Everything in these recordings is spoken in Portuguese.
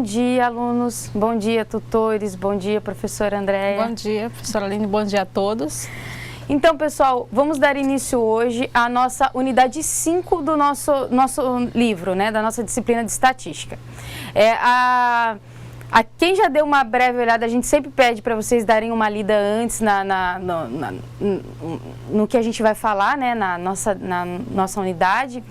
Bom dia, alunos. Bom dia, tutores. Bom dia, professora Andréia. Bom dia, professora Aline. Bom dia a todos. Então, pessoal, vamos dar início hoje à nossa unidade 5 do nosso livro, né, da nossa disciplina de estatística. Quem já deu uma breve olhada, a gente sempre pede para vocês darem uma lida antes no que a gente vai falar, né, na nossa unidade.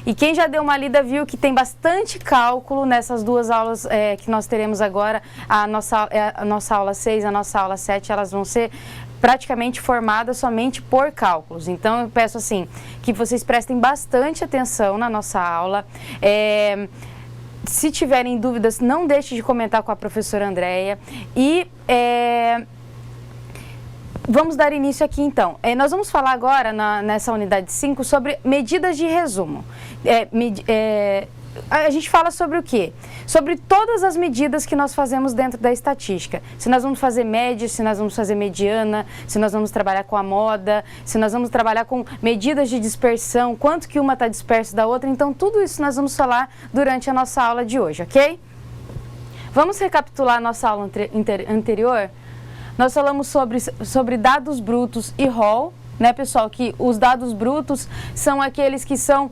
E quem já deu uma lida viu que tem bastante cálculo nessas duas aulas que nós teremos agora. A nossa aula 6 e a nossa aula 7, elas vão ser praticamente formadas somente por cálculos. Então, eu peço assim, que vocês prestem bastante atenção na nossa aula. Se tiverem dúvidas, não deixe de comentar com a professora Andréia. E vamos dar início aqui então. Nós vamos falar agora, nessa unidade 5, sobre medidas de resumo. A gente fala sobre o quê? Sobre todas as medidas que nós fazemos dentro da estatística. Se nós vamos fazer média, se nós vamos fazer mediana, se nós vamos trabalhar com a moda, se nós vamos trabalhar com medidas de dispersão, quanto que uma está dispersa da outra. Então, tudo isso nós vamos falar durante a nossa aula de hoje, ok? Vamos recapitular a nossa aula anterior? Nós falamos sobre dados brutos e ROL, né, pessoal? Que os dados brutos são aqueles que são,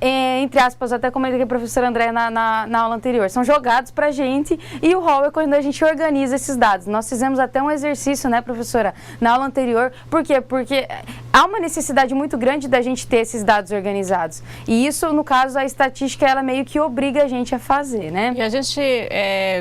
entre aspas, até como a professora Andréia na aula anterior, são jogados para a gente, e o ROL é quando a gente organiza esses dados. Nós fizemos até um exercício, né, professora, na aula anterior. Por quê? Porque há uma necessidade muito grande da gente ter esses dados organizados. E isso, no caso, a estatística, ela meio que obriga a gente a fazer, né? E a gente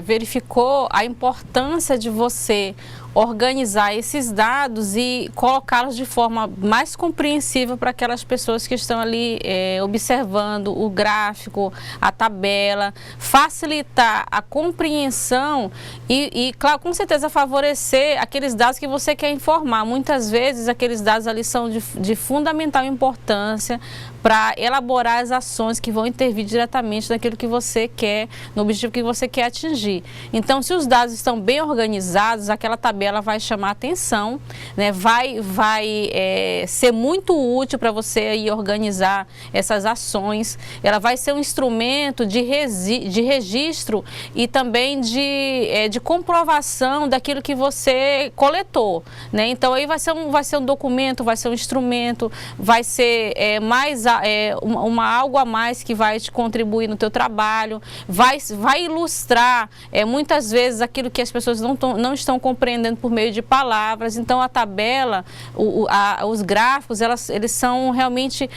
verificou a importância de você organizar esses dados e colocá-los de forma mais compreensível para aquelas pessoas que estão ali observando o gráfico, a tabela, facilitar a compreensão e, claro, com certeza favorecer aqueles dados que você quer informar. Muitas vezes aqueles dados ali são de fundamental importância para elaborar as ações que vão intervir diretamente naquilo que você quer, no objetivo que você quer atingir. Então, se os dados estão bem organizados, aquela tabela vai chamar atenção, né? Vai ser muito útil para você aí organizar essas ações. Ela vai ser um instrumento de registro e também de comprovação daquilo que você coletou, né? Então, aí vai ser um documento, vai ser um instrumento, vai ser algo a mais que vai te contribuir no teu trabalho, vai ilustrar muitas vezes aquilo que as pessoas não estão compreendendo por meio de palavras. Então, a tabela, os gráficos, eles são realmente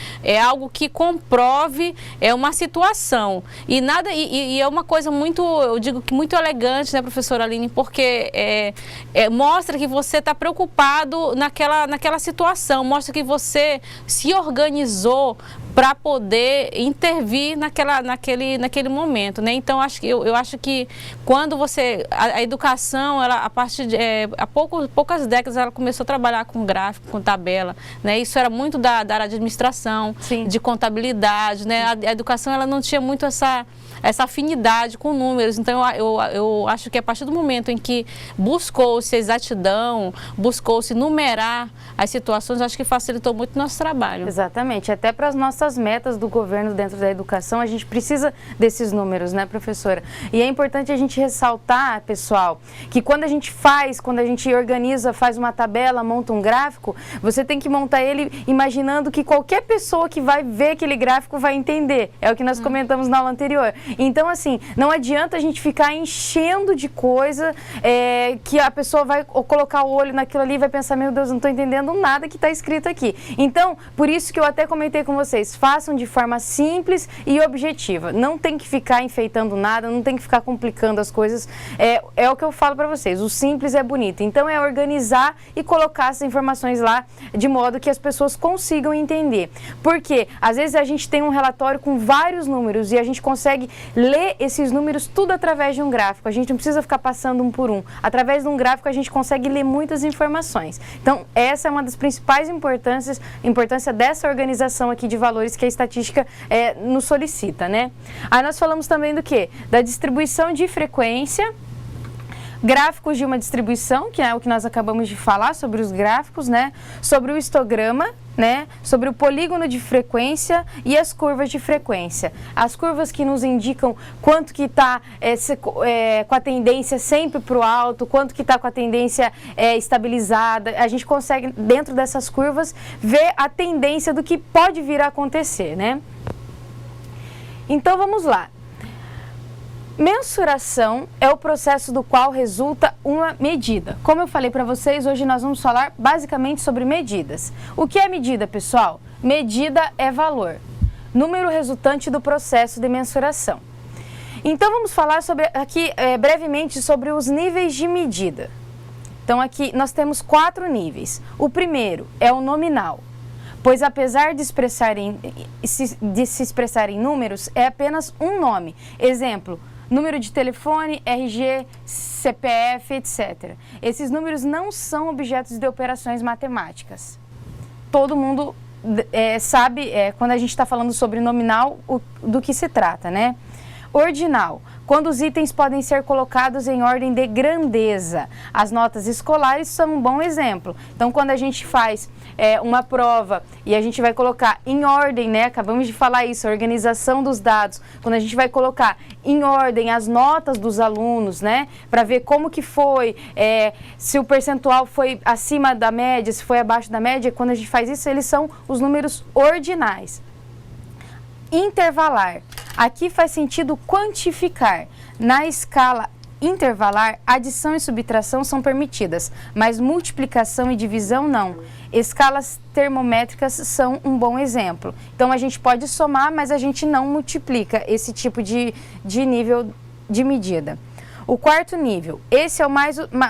algo que comprove uma situação. E é uma coisa muito, eu digo que muito elegante, né, professora Aline, porque mostra que você está preocupado naquela situação, mostra que você se organizou para poder intervir naquele momento, né? Então, eu acho que quando a educação, ela, a partir de há poucas décadas, ela começou a trabalhar com gráfico, com tabela, né? Isso era muito da área de administração, sim, de contabilidade, né? A educação, ela não tinha muito essa afinidade com números. Então, eu acho que a partir do momento em que buscou-se exatidão, buscou-se numerar as situações, acho que facilitou muito o nosso trabalho. Exatamente. Até para as nossas metas do governo dentro da educação, a gente precisa desses números, né, professora? E é importante a gente ressaltar, pessoal, que quando a gente organiza, faz uma tabela, monta um gráfico, você tem que montar ele imaginando que qualquer pessoa que vai ver aquele gráfico vai entender. É o que nós comentamos na aula anterior. Então, assim, não adianta a gente ficar enchendo de coisa que a pessoa vai colocar o olho naquilo ali e vai pensar, meu Deus, não estou entendendo nada que está escrito aqui. Então, por isso que eu até comentei com vocês, façam de forma simples e objetiva. Não tem que ficar enfeitando nada, não tem que ficar complicando as coisas. É o que eu falo para vocês, o simples é bonito. Então, é organizar e colocar essas informações lá de modo que as pessoas consigam entender. Porque, às vezes, a gente tem um relatório com vários números e a gente consegue ler esses números tudo através de um gráfico. A gente não precisa ficar passando um por um. Através de um gráfico a gente consegue ler muitas informações. Então, essa é uma das principais importância dessa organização aqui de valores que a estatística nos solicita, né? Aí nós falamos também do quê? Da distribuição de frequência Gráficos de uma distribuição, que é o que nós acabamos de falar sobre os gráficos, né? Sobre o histograma, né? Sobre o polígono de frequência e as curvas de frequência. As curvas que nos indicam quanto que está com a tendência sempre para o alto, quanto que está com a tendência estabilizada. A gente consegue, dentro dessas curvas, ver a tendência do que pode vir a acontecer, né? Então, vamos lá. Mensuração é o processo do qual resulta uma medida. Como eu falei para vocês, hoje nós vamos falar basicamente sobre medidas. O que é medida, pessoal? Medida é valor, número resultante do processo de mensuração. Então vamos falar aqui brevemente sobre os níveis de medida. Então aqui nós temos 4 níveis. O primeiro é o nominal, pois apesar de se expressar em números, é apenas um nome. Exemplo, número de telefone, RG, CPF, etc. Esses números não são objetos de operações matemáticas. Todo mundo sabe, quando a gente está falando sobre nominal, do que se trata, né? Ordinal, quando os itens podem ser colocados em ordem de grandeza. As notas escolares são um bom exemplo. Então, quando a gente faz uma prova e a gente vai colocar em ordem, né? Acabamos de falar isso, a organização dos dados. Quando a gente vai colocar em ordem as notas dos alunos, né? Para ver como que foi, se o percentual foi acima da média, se foi abaixo da média. Quando a gente faz isso, eles são os números ordinais. Intervalar. Aqui faz sentido quantificar. Na escala intervalar, adição e subtração são permitidas, mas multiplicação e divisão não. Escalas termométricas são um bom exemplo. Então, a gente pode somar, mas a gente não multiplica esse tipo de nível de medida. O quarto nível, esse é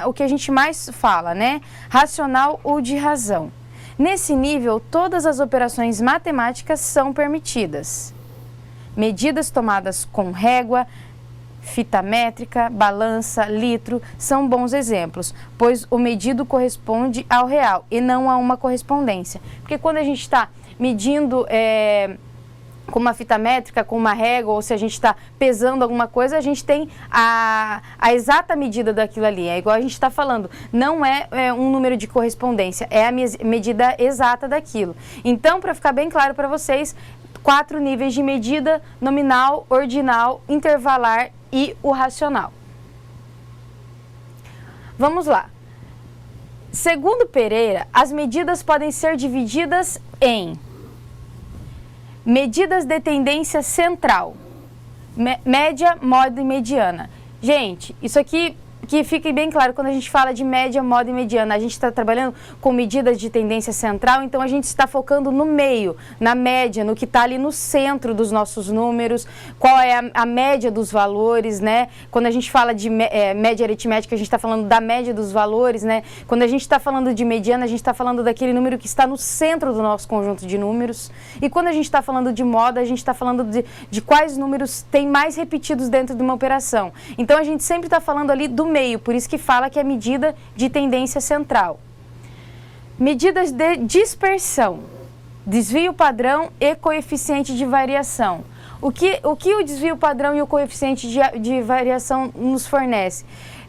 o que a gente mais fala, né? Racional ou de razão. Nesse nível, todas as operações matemáticas são permitidas. Medidas tomadas com régua, fita métrica, balança, litro, são bons exemplos, pois o medido corresponde ao real e não a uma correspondência. Porque quando a gente está medindo com uma fita métrica, com uma régua, ou se a gente está pesando alguma coisa, a gente tem a exata medida daquilo ali. É igual a gente está falando, não é um número de correspondência, é a medida exata daquilo. Então, para ficar bem claro para vocês, 4 níveis de medida: nominal, ordinal, intervalar e o racional. Vamos lá. Segundo Pereira, as medidas podem ser divididas em medidas de tendência central, média, moda e mediana. Gente, isso aqui que fique bem claro, quando a gente fala de média, moda e mediana, a gente está trabalhando com medidas de tendência central, então a gente está focando no meio, na média, no que está ali no centro dos nossos números, qual é a média dos valores, né? Quando a gente fala de média aritmética, a gente está falando da média dos valores, né? Quando a gente está falando de mediana, a gente está falando daquele número que está no centro do nosso conjunto de números. E quando a gente está falando de moda, a gente está falando de quais números tem mais repetidos dentro de uma operação. Então a gente sempre está falando ali do meio, por isso que fala que é medida de tendência central. Medidas de dispersão, desvio padrão e coeficiente de variação. O que o desvio padrão e o coeficiente de variação nos fornece?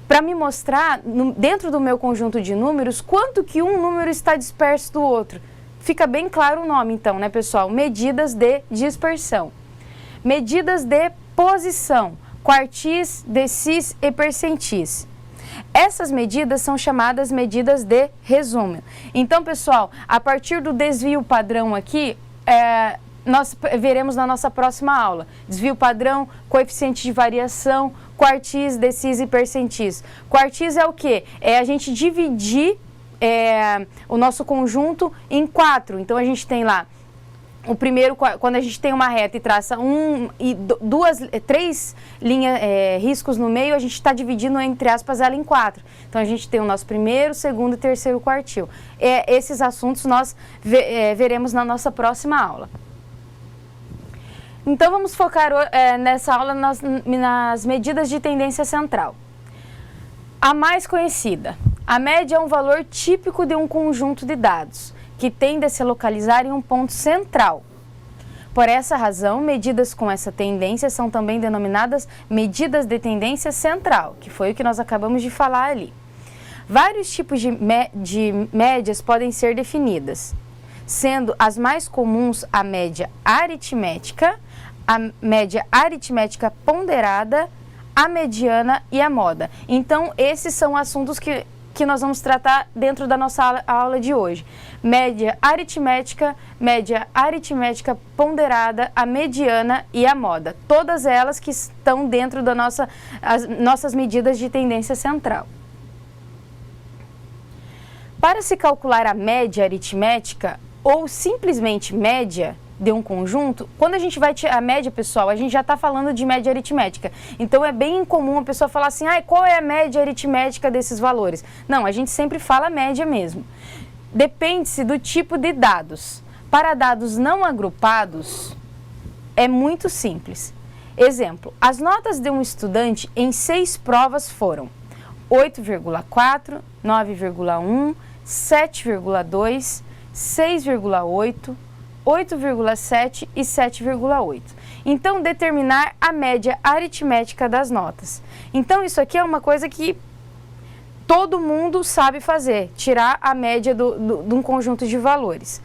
Para me mostrar, dentro do meu conjunto de números, quanto que um número está disperso do outro. Fica bem claro o nome então, né, pessoal? Medidas de dispersão. Medidas de posição, quartis, decis e percentis. Essas medidas são chamadas medidas de resumo. Então, pessoal, a partir do desvio padrão aqui, nós veremos na nossa próxima aula. Desvio padrão, coeficiente de variação, quartis, decis e percentis. Quartis é o quê? É a gente dividir o nosso conjunto em 4. Então, a gente tem lá o primeiro, quando a gente tem uma reta e traça 3 riscos no meio, a gente está dividindo, entre aspas, ela em 4. Então, a gente tem o nosso primeiro, segundo e terceiro quartil. Esses assuntos nós veremos na nossa próxima aula. Então, vamos focar nessa aula nas medidas de tendência central. A mais conhecida. A média é um valor típico de um conjunto de dados que tende a se localizar em um ponto central. Por essa razão, medidas com essa tendência são também denominadas medidas de tendência central, que foi o que nós acabamos de falar ali. Vários tipos de médias podem ser definidas, sendo as mais comuns a média aritmética, a média aritmética ponderada, a mediana e a moda. Então, esses são assuntos que nós vamos tratar dentro da nossa aula de hoje. Média aritmética ponderada, a mediana e a moda. Todas elas que estão dentro das nossas medidas de tendência central. Para se calcular a média aritmética ou simplesmente média de um conjunto, quando a gente vai tirar a média, pessoal, a gente já está falando de média aritmética. Então, é bem incomum a pessoa falar assim, qual é a média aritmética desses valores? Não, a gente sempre fala média mesmo. Depende-se do tipo de dados. Para dados não agrupados, é muito simples. Exemplo, as notas de um estudante em 6 provas foram 8,4, 9,1, 7,2, 6,8, 8,7 e 7,8. Então, determinar a média aritmética das notas. Então, isso aqui é uma coisa que todo mundo sabe fazer, tirar a média de um conjunto de valores.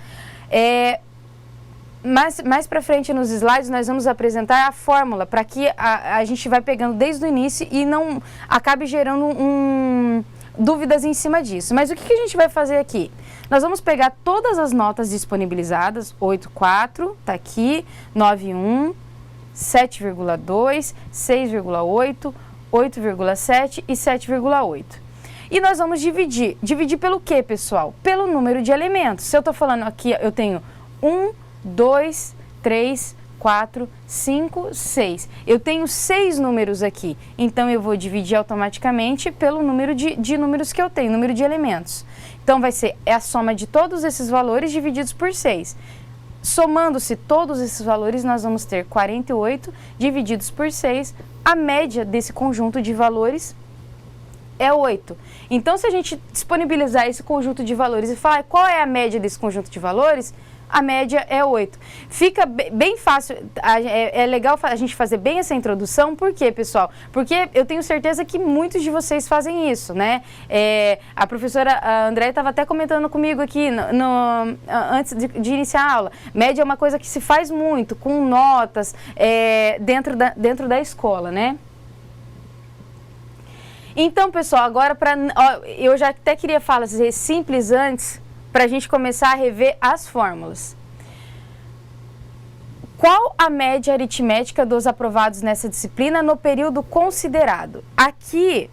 Mais para frente nos slides, nós vamos apresentar a fórmula para que a gente vai pegando desde o início e não acabe gerando dúvidas em cima disso. Mas o que a gente vai fazer aqui? Nós vamos pegar todas as notas disponibilizadas, 8,4, está aqui, 9,1, 7,2, 6,8, 8,7 e 7,8. E nós vamos dividir. Dividir pelo quê, pessoal? Pelo número de elementos. Se eu estou falando aqui, eu tenho 1, 2, 3, 4, 5, 6. Eu tenho 6 números aqui, então eu vou dividir automaticamente pelo número de números que eu tenho, número de elementos. Então vai ser a soma de todos esses valores divididos por 6. Somando-se todos esses valores, nós vamos ter 48 divididos por 6. A média desse conjunto de valores é 8. Então, se a gente disponibilizar esse conjunto de valores e falar qual é a média desse conjunto de valores, a média é 8. Fica bem fácil, é legal a gente fazer bem essa introdução. Por quê, pessoal? Porque eu tenho certeza que muitos de vocês fazem isso, né? A professora Andréia estava até comentando comigo aqui antes de iniciar a aula. Média é uma coisa que se faz muito, com notas, dentro da escola, né? Então, pessoal, agora eu já até queria fazer simples antes, para a gente começar a rever as fórmulas. Qual a média aritmética dos aprovados nessa disciplina no período considerado? Aqui,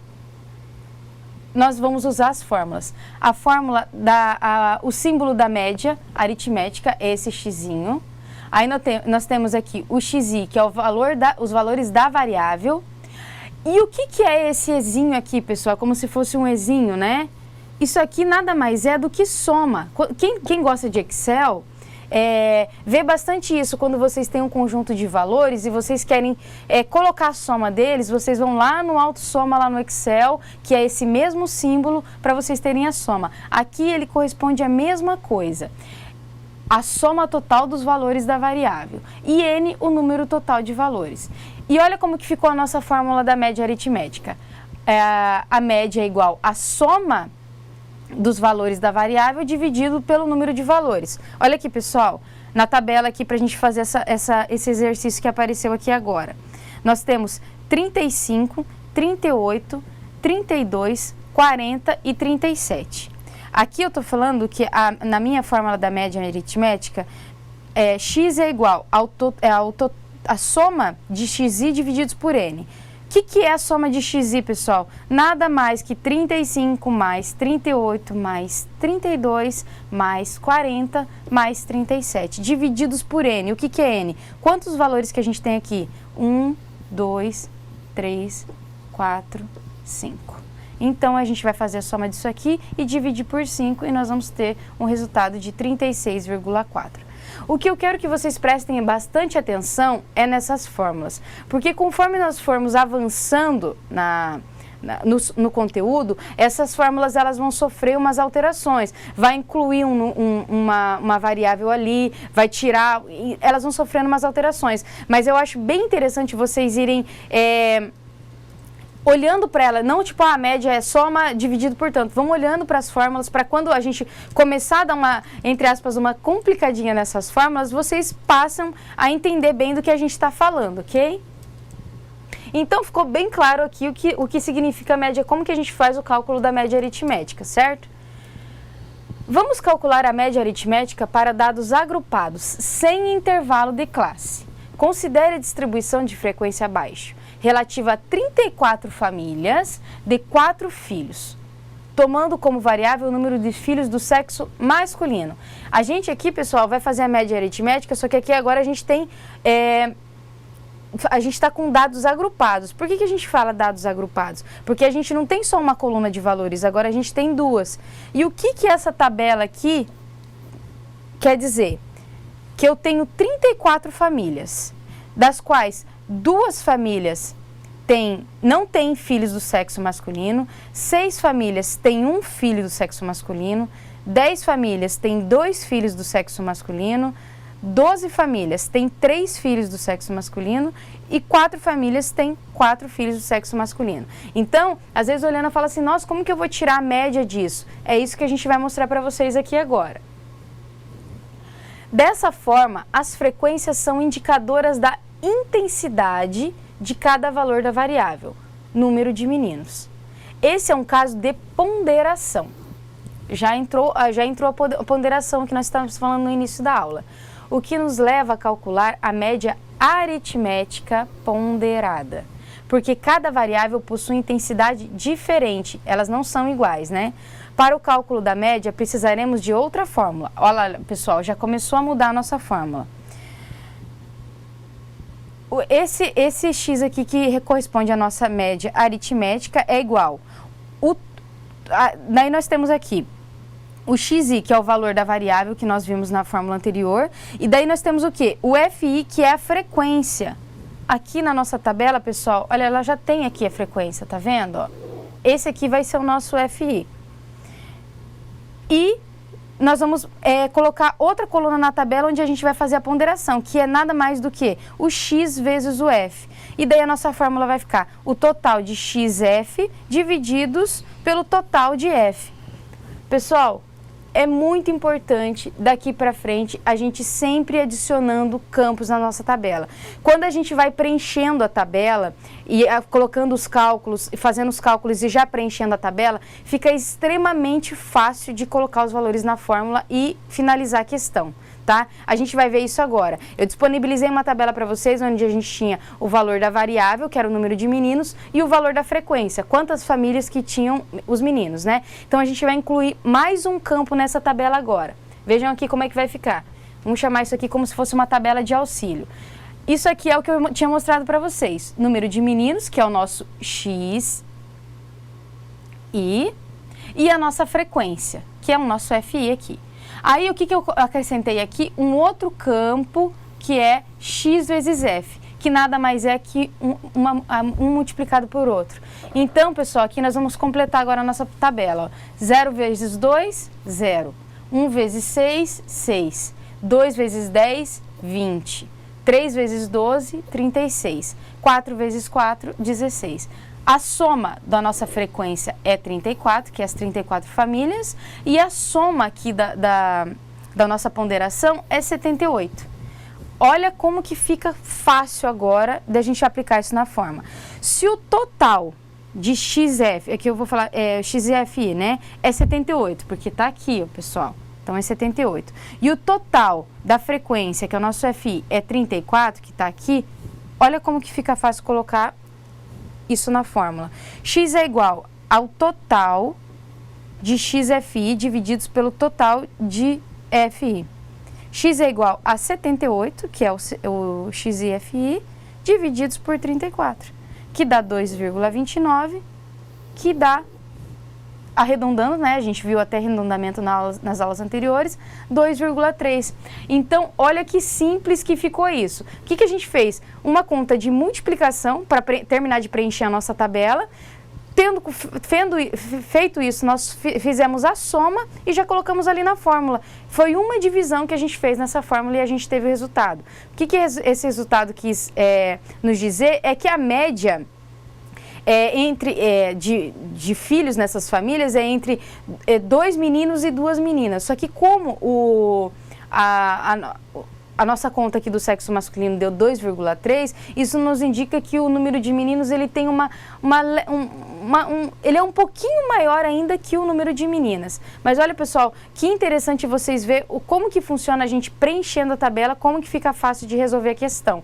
nós vamos usar as fórmulas. A fórmula, o símbolo da média aritmética é esse xizinho. Aí nós temos aqui o xi, que é os valores da variável. E o que é esse ezinho aqui, pessoal? Como se fosse um ezinho, né? Isso aqui nada mais é do que soma. Quem gosta de Excel vê bastante isso. Quando vocês têm um conjunto de valores e vocês querem colocar a soma deles, vocês vão lá no autossoma, lá no Excel, que é esse mesmo símbolo, para vocês terem a soma. Aqui ele corresponde à mesma coisa. A soma total dos valores da variável. E N, o número total de valores. E olha como que ficou a nossa fórmula da média aritmética. A média é igual à soma dos valores da variável dividido pelo número de valores. Olha aqui, pessoal, na tabela aqui para a gente fazer esse exercício que apareceu aqui agora. Nós temos 35, 38, 32, 40 e 37. Aqui eu estou falando que na minha fórmula da média aritmética, x é igual a soma de xi divididos por n. O que é a soma de xi, pessoal? Nada mais que 35 mais 38 mais 32 mais 40 mais 37, divididos por n. O que é n? Quantos valores que a gente tem aqui? 1, 2, 3, 4, 5. Então, a gente vai fazer a soma disso aqui e dividir por 5 e nós vamos ter um resultado de 36,4. O que eu quero que vocês prestem bastante atenção é nessas fórmulas, porque conforme nós formos avançando no conteúdo, essas fórmulas elas vão sofrer umas alterações. Vai incluir uma variável ali, vai tirar, elas vão sofrendo umas alterações. Mas eu acho bem interessante vocês irem olhando para ela, não tipo a média é soma dividido por tanto. Vamos olhando para as fórmulas, para quando a gente começar a dar uma, entre aspas, uma complicadinha nessas fórmulas, vocês passam a entender bem do que a gente está falando, ok? Então ficou bem claro aqui o que significa a média, como que a gente faz o cálculo da média aritmética, certo? Vamos calcular a média aritmética para dados agrupados, sem intervalo de classe. Considere a distribuição de frequência baixa, relativa a 34 famílias de 4 filhos, tomando como variável o número de filhos do sexo masculino. A gente aqui, pessoal, vai fazer a média aritmética, só que aqui agora a gente tem... a gente está com dados agrupados. Por que a gente fala dados agrupados? Porque a gente não tem só uma coluna de valores, agora a gente tem duas. E o que essa tabela aqui quer dizer? Que eu tenho 34 famílias, das quais 2 famílias não têm filhos do sexo masculino, 6 famílias têm 1 filho do sexo masculino, 10 famílias têm 2 filhos do sexo masculino, 12 famílias têm 3 filhos do sexo masculino e 4 famílias têm 4 filhos do sexo masculino. Então, às vezes olhando, fala assim, nossa, como que eu vou tirar a média disso? É isso que a gente vai mostrar para vocês aqui agora. Dessa forma, as frequências são indicadoras da intensidade de cada valor da variável, número de meninos. Esse é um caso de ponderação. Já entrou a ponderação que nós estávamos falando no início da aula, o que nos leva a calcular a média aritmética ponderada, porque cada variável possui intensidade diferente, elas não são iguais, né? Para o cálculo da média, precisaremos de outra fórmula. Olha lá, pessoal, já começou a mudar a nossa fórmula. Esse x aqui que corresponde à nossa média aritmética é igual. Daí nós temos aqui o xi, que é o valor da variável que nós vimos na fórmula anterior. E daí nós temos o quê? O fi, que é a frequência. Aqui na nossa tabela, pessoal, olha, ela já tem aqui a frequência, tá vendo? Ó, esse aqui vai ser o nosso fi. E nós vamos colocar outra coluna na tabela onde a gente vai fazer a ponderação, que é nada mais do que o x vezes o f. E daí a nossa fórmula vai ficar o total de xf divididos pelo total de f. Pessoal, é muito importante daqui para frente a gente sempre adicionando campos na nossa tabela. Quando a gente vai preenchendo a tabela e colocando os cálculos, fazendo os cálculos e já preenchendo a tabela, fica extremamente fácil de colocar os valores na fórmula e finalizar a questão, tá? A gente vai ver isso agora. Eu disponibilizei uma tabela para vocês onde a gente tinha o valor da variável, que era o número de meninos, e o valor da frequência, quantas famílias que tinham os meninos, né? Então a gente vai incluir mais um campo nessa tabela agora. Vejam aqui como é que vai ficar. Vamos chamar isso aqui como se fosse uma tabela de auxílio. Isso aqui é o que eu tinha mostrado para vocês. Número de meninos, que é o nosso x, e a nossa frequência, que é o nosso fi aqui. Aí, o que eu acrescentei aqui? Um outro campo, que é x vezes f, que nada mais é que um multiplicado por outro. Então, pessoal, aqui nós vamos completar agora a nossa tabela. Ó. 0 vezes 2, 0. 1 vezes 6, 6. 2 vezes 10, 20. 3 vezes 12, 36. 4 vezes 4, 16. A soma da nossa frequência é 34, que é as 34 famílias, e a soma aqui da nossa ponderação é 78. Olha como que fica fácil agora da gente aplicar isso na forma. Se o total de xf, aqui eu vou falar xfi, né, é 78, porque tá aqui, ó, pessoal. Então é 78. E o total da frequência, que é o nosso fi, é 34, que tá aqui, olha como que fica fácil colocar isso na fórmula. X é igual ao total de xfi divididos pelo total de fi. X é igual a 78, que é o xi, divididos por 34, que dá 2,29, que dá, arredondando, né? A gente viu até arredondamento nas aulas anteriores, 2,3. Então, olha que simples que ficou isso. O que a gente fez? Uma conta de multiplicação para terminar de preencher a nossa tabela, Feito isso, nós fizemos a soma e já colocamos ali na fórmula. Foi uma divisão que a gente fez nessa fórmula e a gente teve o resultado. O que esse resultado quis nos dizer é que a média de filhos nessas famílias é entre 2 meninos e 2 meninas. Só que como a nossa conta aqui do sexo masculino deu 2,3, isso nos indica que o número de meninos ele tem ele é um pouquinho maior ainda que o número de meninas. Mas olha, pessoal, que interessante vocês verem como que funciona a gente preenchendo a tabela, como que fica fácil de resolver a questão.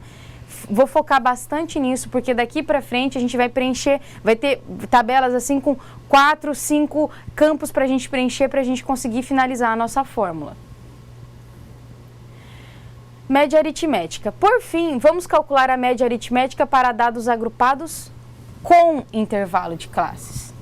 Vou focar bastante nisso, porque daqui para frente a gente vai preencher, vai ter tabelas assim com 4, 5 campos para a gente preencher, para a gente conseguir finalizar a nossa fórmula. Média aritmética. Por fim, vamos calcular a média aritmética para dados agrupados com intervalo de classes.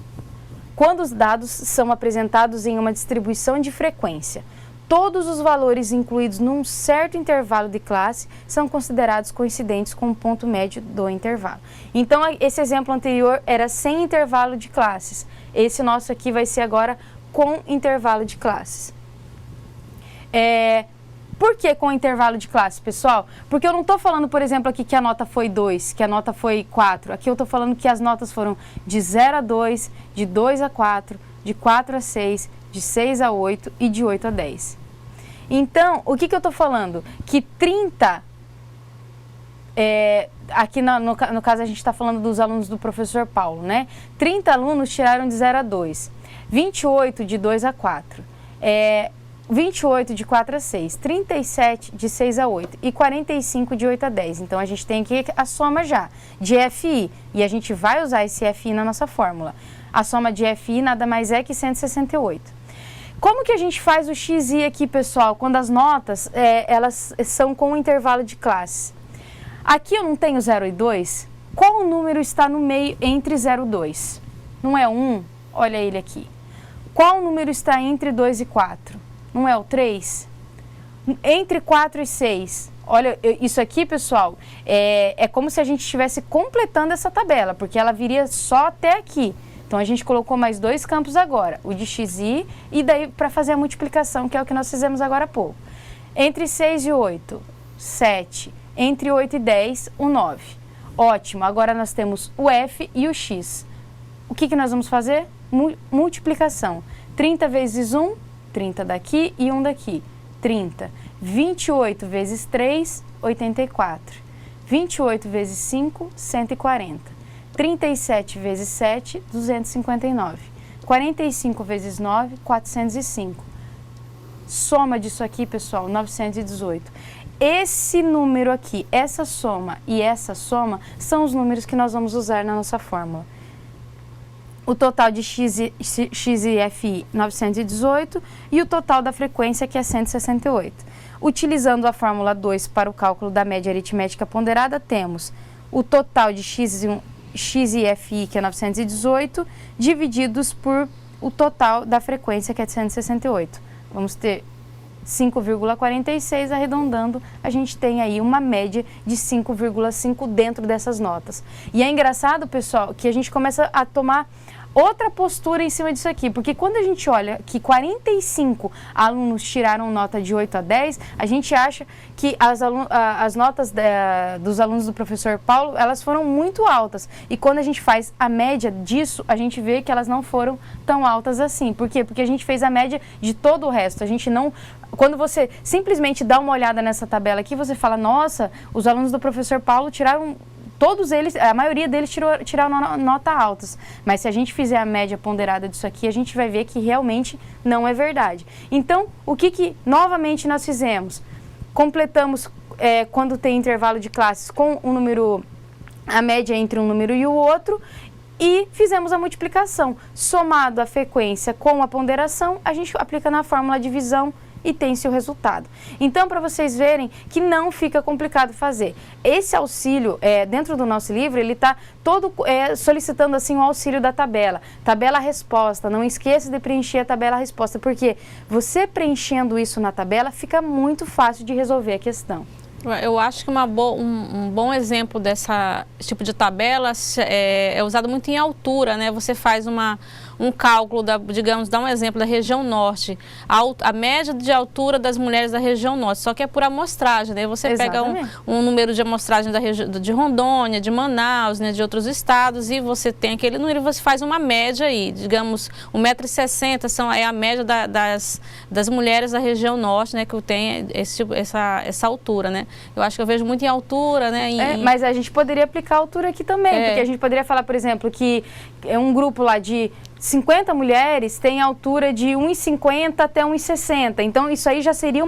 Quando os dados são apresentados em uma distribuição de frequência, todos os valores incluídos num certo intervalo de classe são considerados coincidentes com o ponto médio do intervalo. Então, esse exemplo anterior era sem intervalo de classes. Esse nosso aqui vai ser agora com intervalo de classes. Por que com intervalo de classe, pessoal? Porque eu não estou falando, por exemplo, aqui que a nota foi 2, que a nota foi 4. Aqui eu estou falando que as notas foram de 0 a 2, de 2 a 4, de 4 a 6, de 6 a 8 e de 8 a 10. Então, o que eu estou falando? Que 30, aqui no caso a gente está falando dos alunos do professor Paulo, né? 30 alunos tiraram de 0 a 2, 28 de 2 a 4, 28 de 4 a 6, 37 de 6 a 8 e 45 de 8 a 10. Então, a gente tem aqui a soma já de FI e a gente vai usar esse FI na nossa fórmula. A soma de FI nada mais é que 168. Como que a gente faz o XI aqui, pessoal, quando as notas elas são com um intervalo de classe? Aqui eu não tenho 0 e 2. Qual o número está no meio entre 0 e 2? Não é 1? Olha ele aqui. Qual o número está entre 2 e 4? Não é o 3? Entre 4 e 6. Olha, isso aqui, pessoal, é como se a gente estivesse completando essa tabela, porque ela viria só até aqui. Então, a gente colocou mais 2 campos agora, o de XI e daí para fazer a multiplicação, que é o que nós fizemos agora há pouco. Entre 6 e 8, 7. Entre 8 e 10, o 9. Ótimo, agora nós temos o F e o X. O que nós vamos fazer? Multiplicação. 30 vezes 1, 30 daqui e 1 daqui. 30. 28 vezes 3, 84. 28 vezes 5, 140. 37 vezes 7, 259. 45 vezes 9, 405. Soma disso aqui, pessoal, 918. Esse número aqui, essa soma e essa soma, são os números que nós vamos usar na nossa fórmula. O total de X e FI, 918, e o total da frequência, que é 168. Utilizando a fórmula 2 para o cálculo da média aritmética ponderada, temos o total de X e FI, que é 918, divididos por o total da frequência, que é 168. Vamos ter 5,46, arredondando, a gente tem aí uma média de 5,5 dentro dessas notas. E é engraçado, pessoal, que a gente começa a tomar outra postura em cima disso aqui, porque quando a gente olha que 45 alunos tiraram nota de 8 a 10, a gente acha que as notas dos alunos do professor Paulo, elas foram muito altas. E quando a gente faz a média disso, a gente vê que elas não foram tão altas assim. Por quê? Porque a gente fez a média de todo o resto. A gente não... Quando você simplesmente dá uma olhada nessa tabela aqui, você fala, nossa, os alunos do professor Paulo tiraram... Todos eles, a maioria deles tiraram nota altas, mas se a gente fizer a média ponderada disso aqui, a gente vai ver que realmente não é verdade. Então, o que novamente nós fizemos? Completamos, quando tem intervalo de classes, com um número, a média entre um número e o outro, e fizemos a multiplicação. Somado a frequência com a ponderação, a gente aplica na fórmula de divisão e tem-se o resultado. Então, para vocês verem que não fica complicado fazer. Esse auxílio, dentro do nosso livro, ele está todo solicitando assim o auxílio da tabela. Tabela resposta, não esqueça de preencher a tabela resposta, porque você preenchendo isso na tabela, fica muito fácil de resolver a questão. Eu acho que um bom exemplo desse tipo de tabela é usado muito em altura, né? Você faz um cálculo, digamos, dá um exemplo da região norte, a média de altura das mulheres da região norte, só que é por amostragem, né? Você pega um número de amostragem de Rondônia, de Manaus, né, de outros estados, e você tem aquele número e você faz uma média aí, digamos, 1,60 m é a média das mulheres da região norte, né, que tem essa altura, né? Eu acho que eu vejo muito em altura, né? Mas a gente poderia aplicar a altura aqui também, porque a gente poderia falar, por exemplo, que é um grupo lá de 50 mulheres tem altura de 1,50 até 1,60. Então, isso aí já seria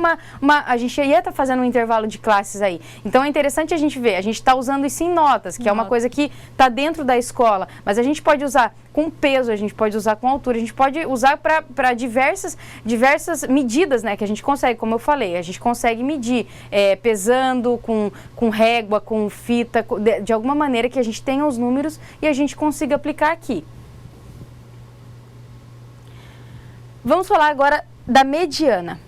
a gente ia estar fazendo um intervalo de classes aí. Então, é interessante a gente ver. A gente está usando isso em notas, que é uma coisa que está dentro da escola. Mas a gente pode usar com peso, a gente pode usar com altura, a gente pode usar para diversas medidas, né? Que a gente consegue, como eu falei, a gente consegue medir pesando, com régua, com fita, de alguma maneira que a gente tenha os números e a gente consiga aplicar aqui. Vamos falar agora da mediana.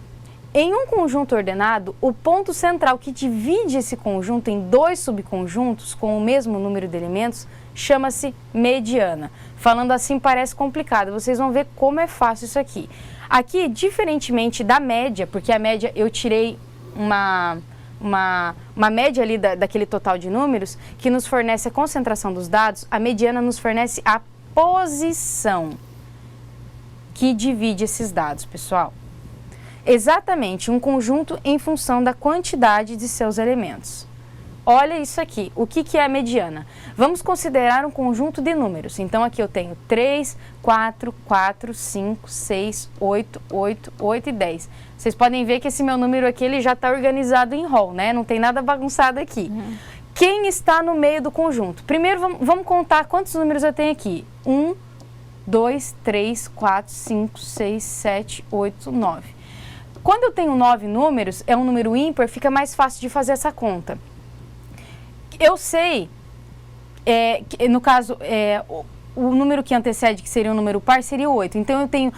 Em um conjunto ordenado, o ponto central que divide esse conjunto em dois subconjuntos com o mesmo número de elementos chama-se mediana. Falando assim parece complicado, vocês vão ver como é fácil isso aqui. Aqui, diferentemente da média, porque a média eu tirei uma média ali daquele total de números que nos fornece a concentração dos dados, a mediana nos fornece a posição que divide esses dados, pessoal. Exatamente, um conjunto em função da quantidade de seus elementos. Olha isso aqui, o que é a mediana? Vamos considerar um conjunto de números. Então, aqui eu tenho 3, 4, 4, 5, 6, 8, 8, 8 e 10. Vocês podem ver que esse meu número aqui ele já está organizado em rol, né? Não tem nada bagunçado aqui. Quem está no meio do conjunto? Primeiro, vamos contar quantos números eu tenho aqui. 1, 2, 3, 4, 5, 6, 7, 8, 9. Quando eu tenho 9 números, é um número ímpar, fica mais fácil de fazer essa conta. Eu sei, no caso, o número que antecede, que seria um número par, seria 8. Então, eu tenho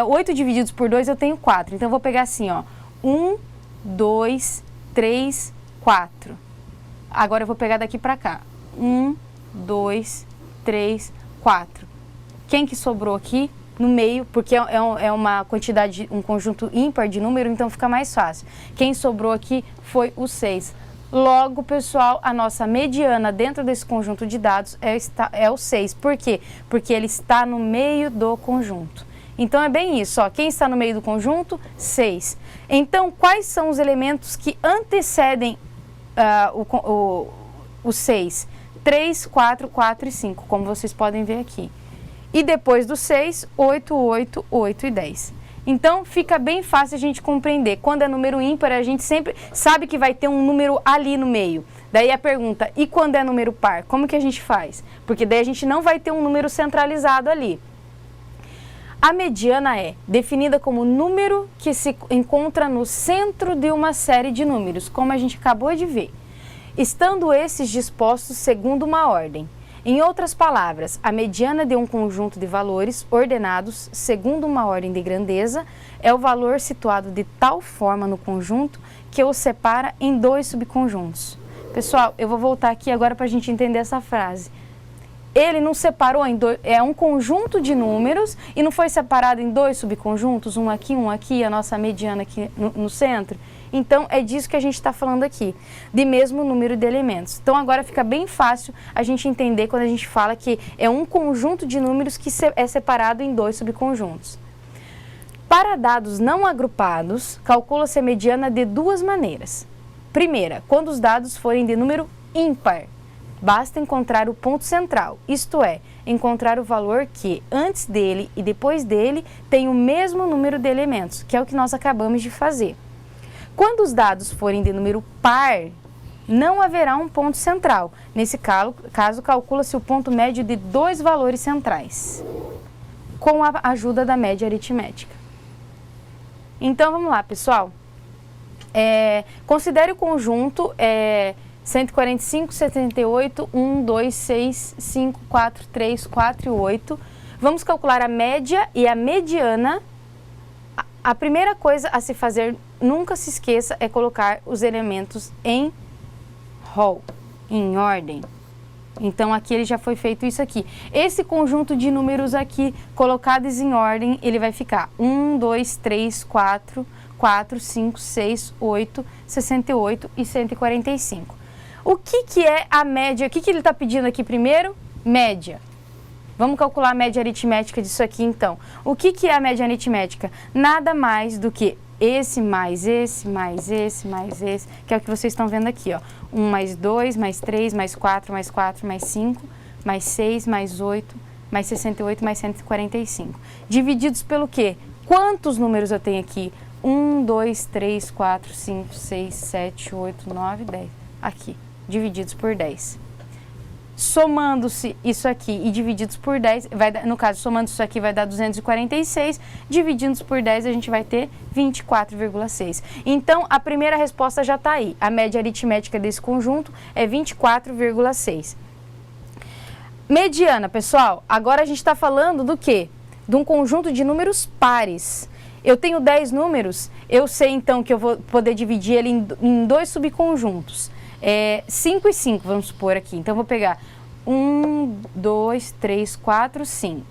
8 divididos por 2, eu tenho 4. Então, eu vou pegar assim, ó, 1, 2, 3, 4. Agora, eu vou pegar daqui para cá. 1, 2, 3, 4. Quem que sobrou aqui? No meio, porque é uma quantidade, um conjunto ímpar de número, então fica mais fácil. Quem sobrou aqui foi o 6. Logo, pessoal, a nossa mediana dentro desse conjunto de dados é o 6. Por quê? Porque ele está no meio do conjunto. Então, é bem isso, ó. Quem está no meio do conjunto? 6. Então, quais são os elementos que antecedem o 6? 3, 4, 4 e 5, como vocês podem ver aqui. E depois do 6, 8, 8, 8 e 10. Então, fica bem fácil a gente compreender. Quando é número ímpar, a gente sempre sabe que vai ter um número ali no meio. Daí a pergunta, e quando é número par? Como que a gente faz? Porque daí a gente não vai ter um número centralizado ali. A mediana é definida como número que se encontra no centro de uma série de números, como a gente acabou de ver, estando esses dispostos segundo uma ordem. Em outras palavras, a mediana de um conjunto de valores ordenados segundo uma ordem de grandeza é o valor situado de tal forma no conjunto que o separa em dois subconjuntos. Pessoal, eu vou voltar aqui agora para a gente entender essa frase. Ele não separou em dois, é um conjunto de números e não foi separado em dois subconjuntos, um aqui, a nossa mediana aqui no centro. Então, é disso que a gente está falando aqui, de mesmo número de elementos. Então, agora fica bem fácil a gente entender quando a gente fala que é um conjunto de números que é separado em dois subconjuntos. Para dados não agrupados, calcula-se a mediana de duas maneiras. Primeira, quando os dados forem de número ímpar, basta encontrar o ponto central, isto é, encontrar o valor que antes dele e depois dele tem o mesmo número de elementos, que é o que nós acabamos de fazer. Quando os dados forem de número par, não haverá um ponto central. Nesse caso, calcula-se o ponto médio de dois valores centrais, com a ajuda da média aritmética. Então, vamos lá, pessoal. Considere o conjunto 145, 78, 1, 2, 6, 5, 4, 3, 4 e 8. Vamos calcular a média e a mediana a primeira coisa a se fazer, nunca se esqueça, é colocar os elementos em rol, em ordem. Então, aqui ele já foi feito isso aqui. Esse conjunto de números aqui, colocados em ordem, ele vai ficar 1, 2, 3, 4, 5, 6, 8, 68 e 145. O que é a média? O que ele está pedindo aqui primeiro? Média. Vamos calcular a média aritmética disso aqui, então. O que é a média aritmética? Nada mais do que esse mais esse, mais esse, mais esse, que é o que vocês estão vendo aqui, ó. 1 mais 2, mais 3, mais 4, mais 4, mais 5, mais 6, mais 8, mais 68, mais 145. Divididos pelo quê? Quantos números eu tenho aqui? 1, 2, 3, 4, 5, 6, 7, 8, 9, 10. Aqui, divididos por 10. Somando-se isso aqui e divididos por 10, no caso, somando isso aqui vai dar 246, divididos por 10 a gente vai ter 24,6. Então, a primeira resposta já está aí. A média aritmética desse conjunto é 24,6. Mediana, pessoal, agora a gente está falando do quê? De um conjunto de números pares. Eu tenho 10 números, eu sei então que eu vou poder dividir ele em dois subconjuntos. 5 e 5, vamos supor aqui. Então, eu vou pegar 1, 2, 3, 4, 5.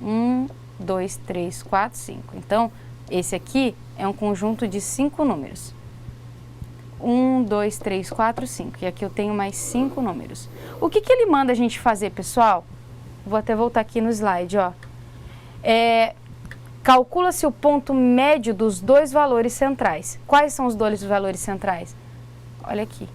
1, 2, 3, 4, 5. Então, esse aqui é um conjunto de 5 números. 1, 2, 3, 4, 5. E aqui eu tenho mais 5 números. O que ele manda a gente fazer, pessoal? Vou até voltar aqui no slide, ó. Calcula-se o ponto médio dos dois valores centrais. Quais são os dois valores centrais? Olha aqui.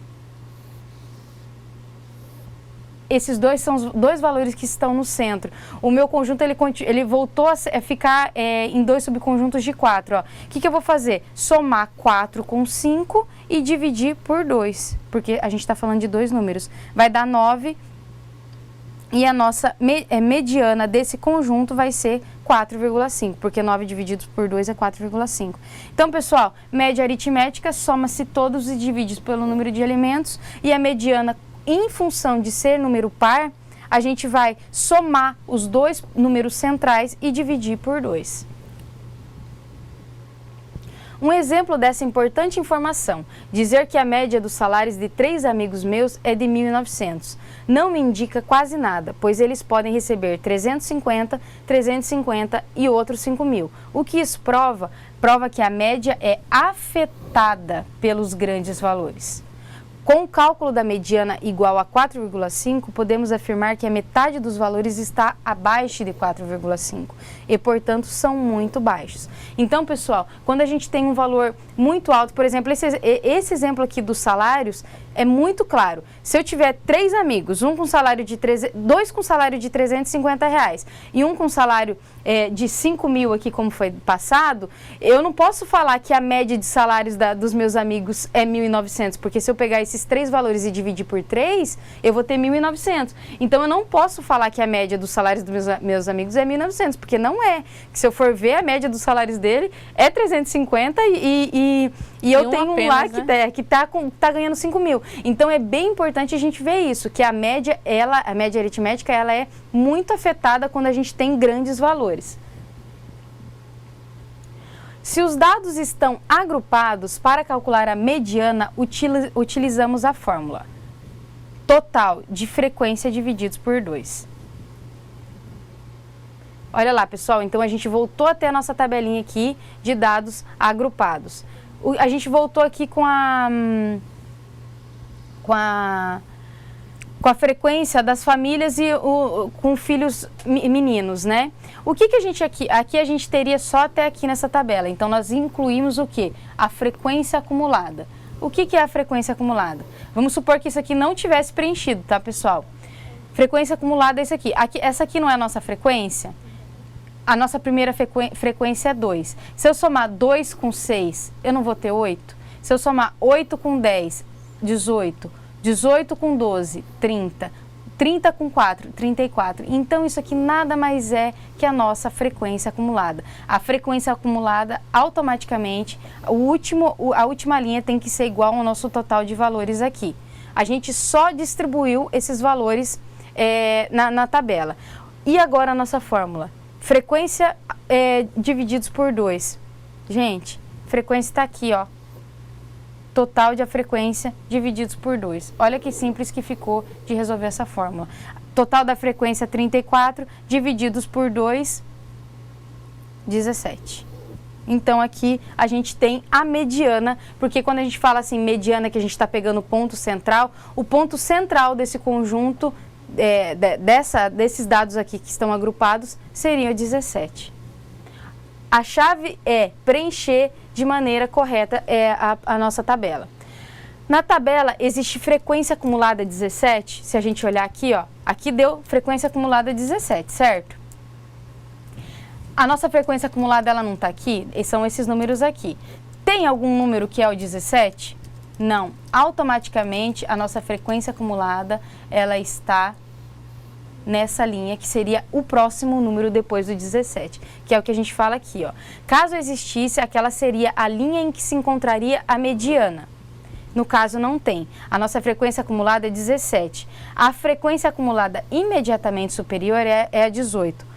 Esses dois são os dois valores que estão no centro. O meu conjunto, ele voltou a ficar em dois subconjuntos de 4. Ó. O que eu vou fazer? Somar 4 com 5 e dividir por 2. Porque a gente está falando de dois números. Vai dar 9. E a nossa mediana desse conjunto vai ser 4,5, porque 9 divididos por 2 é 4,5. Então, pessoal, média aritmética, soma-se todos e divide pelo número de elementos, e a mediana, em função de ser número par, a gente vai somar os dois números centrais e dividir por 2. Um exemplo dessa importante informação, dizer que a média dos salários de 3 amigos meus é de 1.900. Não me indica quase nada, pois eles podem receber 350, 350 e outros 5.000. O que isso prova? Prova que a média é afetada pelos grandes valores. Com o cálculo da mediana igual a 4,5, podemos afirmar que a metade dos valores está abaixo de 4,5 e, portanto, são muito baixos. Então, pessoal, quando a gente tem um valor muito alto, por exemplo, esse exemplo aqui dos salários é muito claro. Se eu tiver 3 amigos, dois com salário de 350 reais e um com salário de 5.000 aqui, como foi passado, eu não posso falar que a média de salários dos meus amigos é 1.900, porque se eu pegar esses 3 valores e dividir por 3, eu vou ter 1.900. Então, eu não posso falar que a média dos salários dos meus amigos é 1.900, porque não é. Se eu for ver, a média dos salários dele é 350 e eu tenho um lá que tá ganhando 5.000. Então, é bem importante a gente ver isso, que a média aritmética, ela é muito afetada quando a gente tem grandes valores. Se os dados estão agrupados, para calcular a mediana, utilizamos a fórmula total de frequência divididos por 2. Olha lá, pessoal, então a gente voltou até a nossa tabelinha aqui de dados agrupados. A gente voltou aqui com a frequência das famílias e com filhos meninos, né? O que a gente aqui a gente teria só até aqui nessa tabela. Então, nós incluímos o quê? A frequência acumulada. O que é a frequência acumulada? Vamos supor que isso aqui não tivesse preenchido, tá, pessoal? Frequência acumulada é isso aqui. Essa aqui não é a nossa frequência? A nossa primeira frequência é 2. Se eu somar 2 com 6, eu não vou ter 8? Se eu somar 8 com 10, 18. 18 com 12, 30. 30 com 4, 34. Então, isso aqui nada mais é que a nossa frequência acumulada. A frequência acumulada, automaticamente, a última linha tem que ser igual ao nosso total de valores aqui. A gente só distribuiu esses valores na tabela. E agora a nossa fórmula? Frequência divididos por 2. Gente, frequência está aqui, ó. Total de frequência divididos por 2. Olha que simples que ficou de resolver essa fórmula. Total da frequência 34, divididos por 2, 17. Então aqui a gente tem a mediana, porque quando a gente fala assim mediana, que a gente está pegando o ponto central desse conjunto, desses dados aqui que estão agrupados, seria 17. A chave é preencher de maneira correta a nossa tabela. Na tabela existe frequência acumulada 17, se a gente olhar aqui, ó, aqui deu frequência acumulada 17, certo? A nossa frequência acumulada ela não está aqui, são esses números aqui. Tem algum número que é o 17? Não. Automaticamente a nossa frequência acumulada ela está nessa linha, que seria o próximo número depois do 17, que é o que a gente fala aqui, ó. Caso existisse, aquela seria a linha em que se encontraria a mediana. No caso, não tem. A nossa frequência acumulada é 17. A frequência acumulada imediatamente superior é a 18.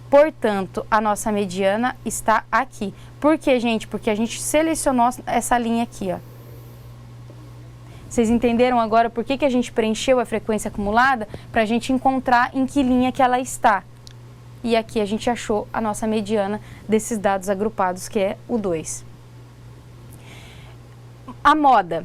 Portanto, a nossa mediana está aqui. Por quê, gente? Porque a gente selecionou essa linha aqui, ó. Vocês entenderam agora por que a gente preencheu a frequência acumulada? Para a gente encontrar em que linha que ela está. E aqui a gente achou a nossa mediana desses dados agrupados, que é o 2. A moda.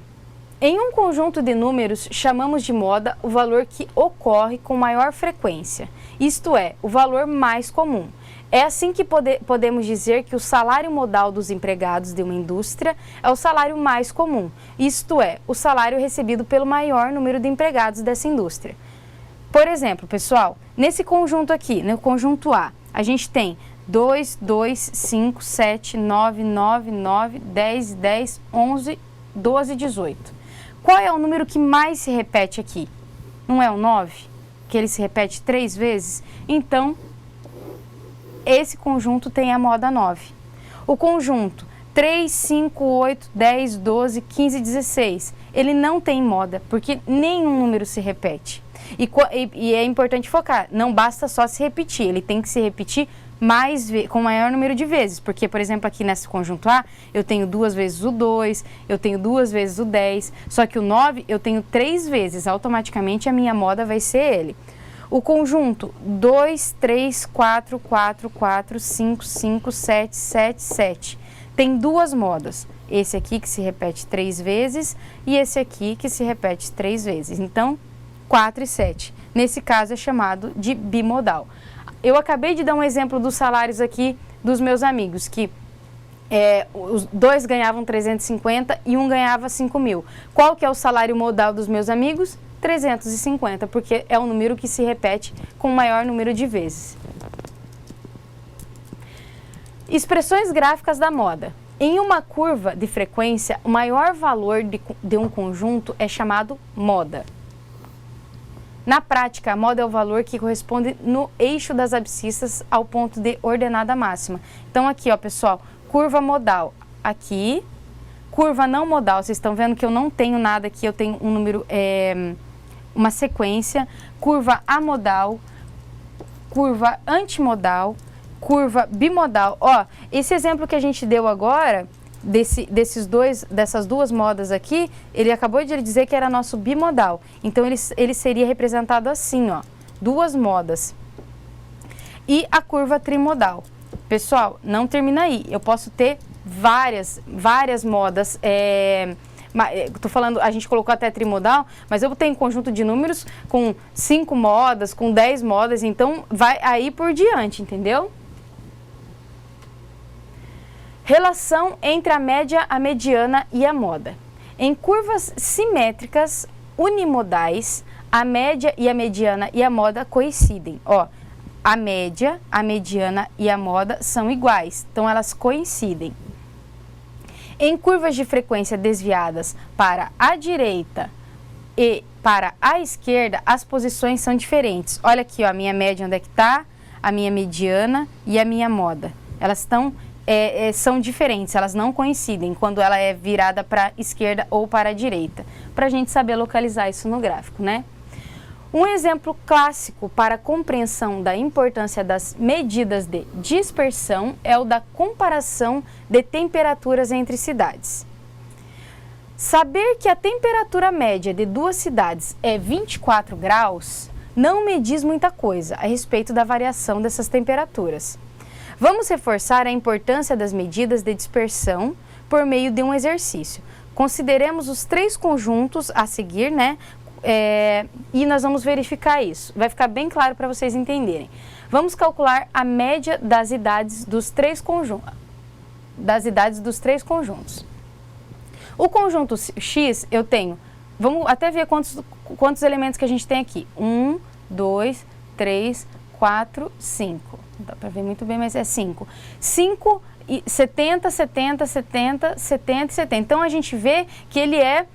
Em um conjunto de números, chamamos de moda o valor que ocorre com maior frequência, isto é, o valor mais comum. É assim que podemos dizer que o salário modal dos empregados de uma indústria é o salário mais comum, isto é, o salário recebido pelo maior número de empregados dessa indústria. Por exemplo, pessoal, nesse conjunto aqui, no conjunto A, a gente tem 2, 2, 5, 7, 9, 9, 9, 10, 10, 11, 12, 18. Qual é o número que mais se repete aqui? Não é o 9? Que ele se repete 3 vezes? Então, esse conjunto tem a moda 9. O conjunto 3, 5, 8, 10, 12, 15, 16, ele não tem moda, porque nenhum número se repete. E é importante focar, não basta só se repetir, ele tem que se repetir com maior número de vezes, porque, por exemplo, aqui nesse conjunto A, eu tenho 2 vezes o 2, eu tenho 2 vezes o 10, só que o 9 eu tenho 3 vezes, automaticamente a minha moda vai ser ele. O conjunto 2, 3, 4, 4, 4, 5, 5, 7, 7, 7, tem 2 modas, esse aqui que se repete 3 vezes e esse aqui que se repete 3 vezes, então 4 e 7, nesse caso é chamado de bimodal. Eu acabei de dar um exemplo dos salários aqui dos meus amigos, que os 2 ganhavam 350 e um ganhava 5 mil. Qual que é o salário modal dos meus amigos? 350, porque é um número que se repete com o maior número de vezes. Expressões gráficas da moda. Em uma curva de frequência, o maior valor de um conjunto é chamado moda. Na prática, a moda é o valor que corresponde no eixo das abscissas ao ponto de ordenada máxima. Então aqui, ó, pessoal, curva modal aqui, curva não modal, vocês estão vendo que eu não tenho nada aqui, eu tenho um número, uma sequência, curva amodal, curva antimodal, curva bimodal. Ó, esse exemplo que a gente deu agora, dessas 2 modas aqui, ele acabou de dizer que era nosso bimodal. Então, ele seria representado assim, ó, 2 modas. E a curva trimodal. Pessoal, não termina aí. Eu posso ter várias modas. Tô falando, a gente colocou até trimodal, mas eu tenho um conjunto de números com 5 modas, com 10 modas, então vai aí por diante, entendeu? Relação entre a média, a mediana e a moda. Em curvas simétricas unimodais, a média e a mediana e a moda coincidem. Ó, a média, a mediana e a moda são iguais, então elas coincidem. Em curvas de frequência desviadas para a direita e para a esquerda, as posições são diferentes. Olha aqui, ó, a minha média onde é que está, a minha mediana e a minha moda. Elas são diferentes, elas não coincidem quando ela é virada para a esquerda ou para a direita, para a gente saber localizar isso no gráfico, né? Um exemplo clássico para a compreensão da importância das medidas de dispersão é o da comparação de temperaturas entre cidades. Saber que a temperatura média de duas cidades é 24 graus não me diz muita coisa a respeito da variação dessas temperaturas. Vamos reforçar a importância das medidas de dispersão por meio de um exercício. Consideremos os 3 conjuntos a seguir, né? E nós vamos verificar isso. Vai ficar bem claro para vocês entenderem. Vamos calcular a média das idades dos 3 conjuntos. O conjunto X eu tenho, vamos até ver quantos elementos que a gente tem aqui. 1, 2, 3, 4, 5. Não dá para ver muito bem, mas é 5. 5, 70, 70, 70, 70 e 70. Então, a gente vê que ele é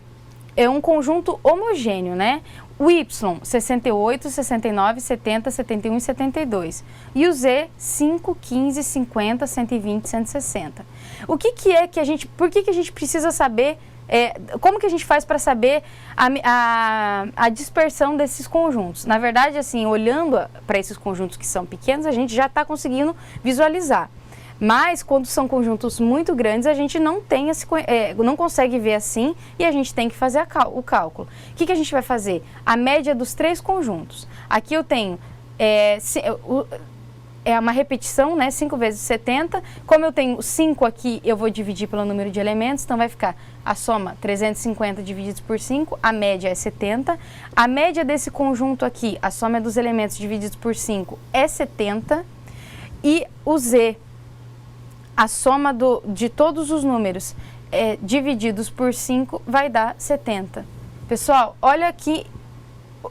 um conjunto homogêneo, né? O Y, 68, 69, 70, 71 e 72. E o Z, 5, 15, 50, 120, 160. O que é que a gente... Por que a gente precisa saber... como que a gente faz para saber a dispersão desses conjuntos? Na verdade, assim, olhando para esses conjuntos que são pequenos, a gente já está conseguindo visualizar. Mas, quando são conjuntos muito grandes, a gente não consegue ver assim e a gente tem que fazer o cálculo. O que a gente vai fazer? A média dos 3 conjuntos. Aqui eu tenho... é uma repetição, né? 5 vezes 70. Como eu tenho 5 aqui, eu vou dividir pelo número de elementos, então vai ficar a soma 350 divididos por 5, a média é 70. A média desse conjunto aqui, a soma dos elementos divididos por 5 é 70. E o Z, a soma de todos os números divididos por 5 vai dar 70. Pessoal, olha aqui.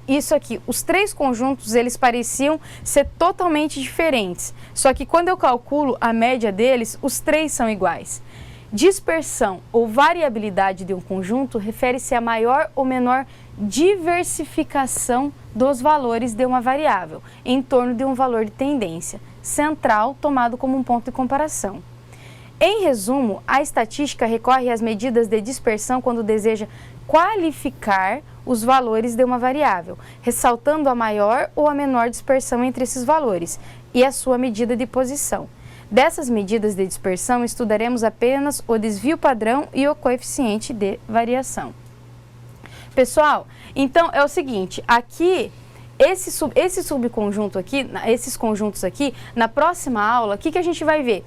Isso aqui, os 3 conjuntos, eles pareciam ser totalmente diferentes. Só que quando eu calculo a média deles, os 3 são iguais. Dispersão ou variabilidade de um conjunto refere-se a maior ou menor diversificação dos valores de uma variável em torno de um valor de tendência central tomado como um ponto de comparação. Em resumo, a estatística recorre às medidas de dispersão quando deseja qualificar os valores de uma variável, ressaltando a maior ou a menor dispersão entre esses valores e a sua medida de posição. Dessas medidas de dispersão, estudaremos apenas o desvio padrão e o coeficiente de variação. Pessoal, então é o seguinte, aqui, esse subconjunto aqui, esses conjuntos aqui, na próxima aula, o que a gente vai ver?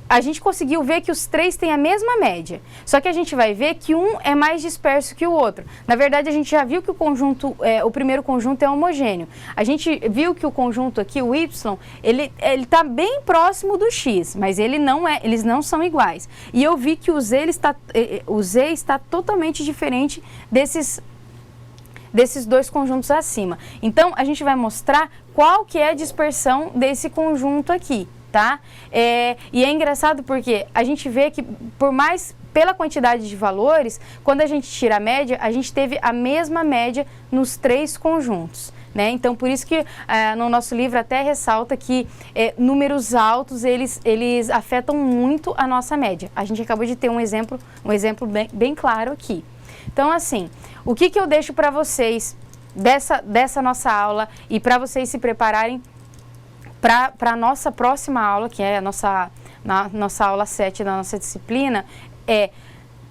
A gente conseguiu ver que os 3 têm a mesma média, só que a gente vai ver que um é mais disperso que o outro. Na verdade, a gente já viu que o primeiro conjunto é homogêneo. A gente viu que o conjunto aqui, o Y, ele está bem próximo do X, mas eles não são iguais. E eu vi que o Z está totalmente diferente desses 2 conjuntos acima. Então, a gente vai mostrar qual que é a dispersão desse conjunto aqui. Tá? E é engraçado porque a gente vê que pela quantidade de valores, quando a gente tira a média, a gente teve a mesma média nos 3 conjuntos, né? Então, por isso que no nosso livro até ressalta que números altos, eles afetam muito a nossa média. A gente acabou de ter um exemplo bem claro aqui. Então, assim, o que eu deixo para vocês dessa nossa aula e para vocês se prepararem para a nossa próxima aula, que é a nossa aula 7 da nossa disciplina, é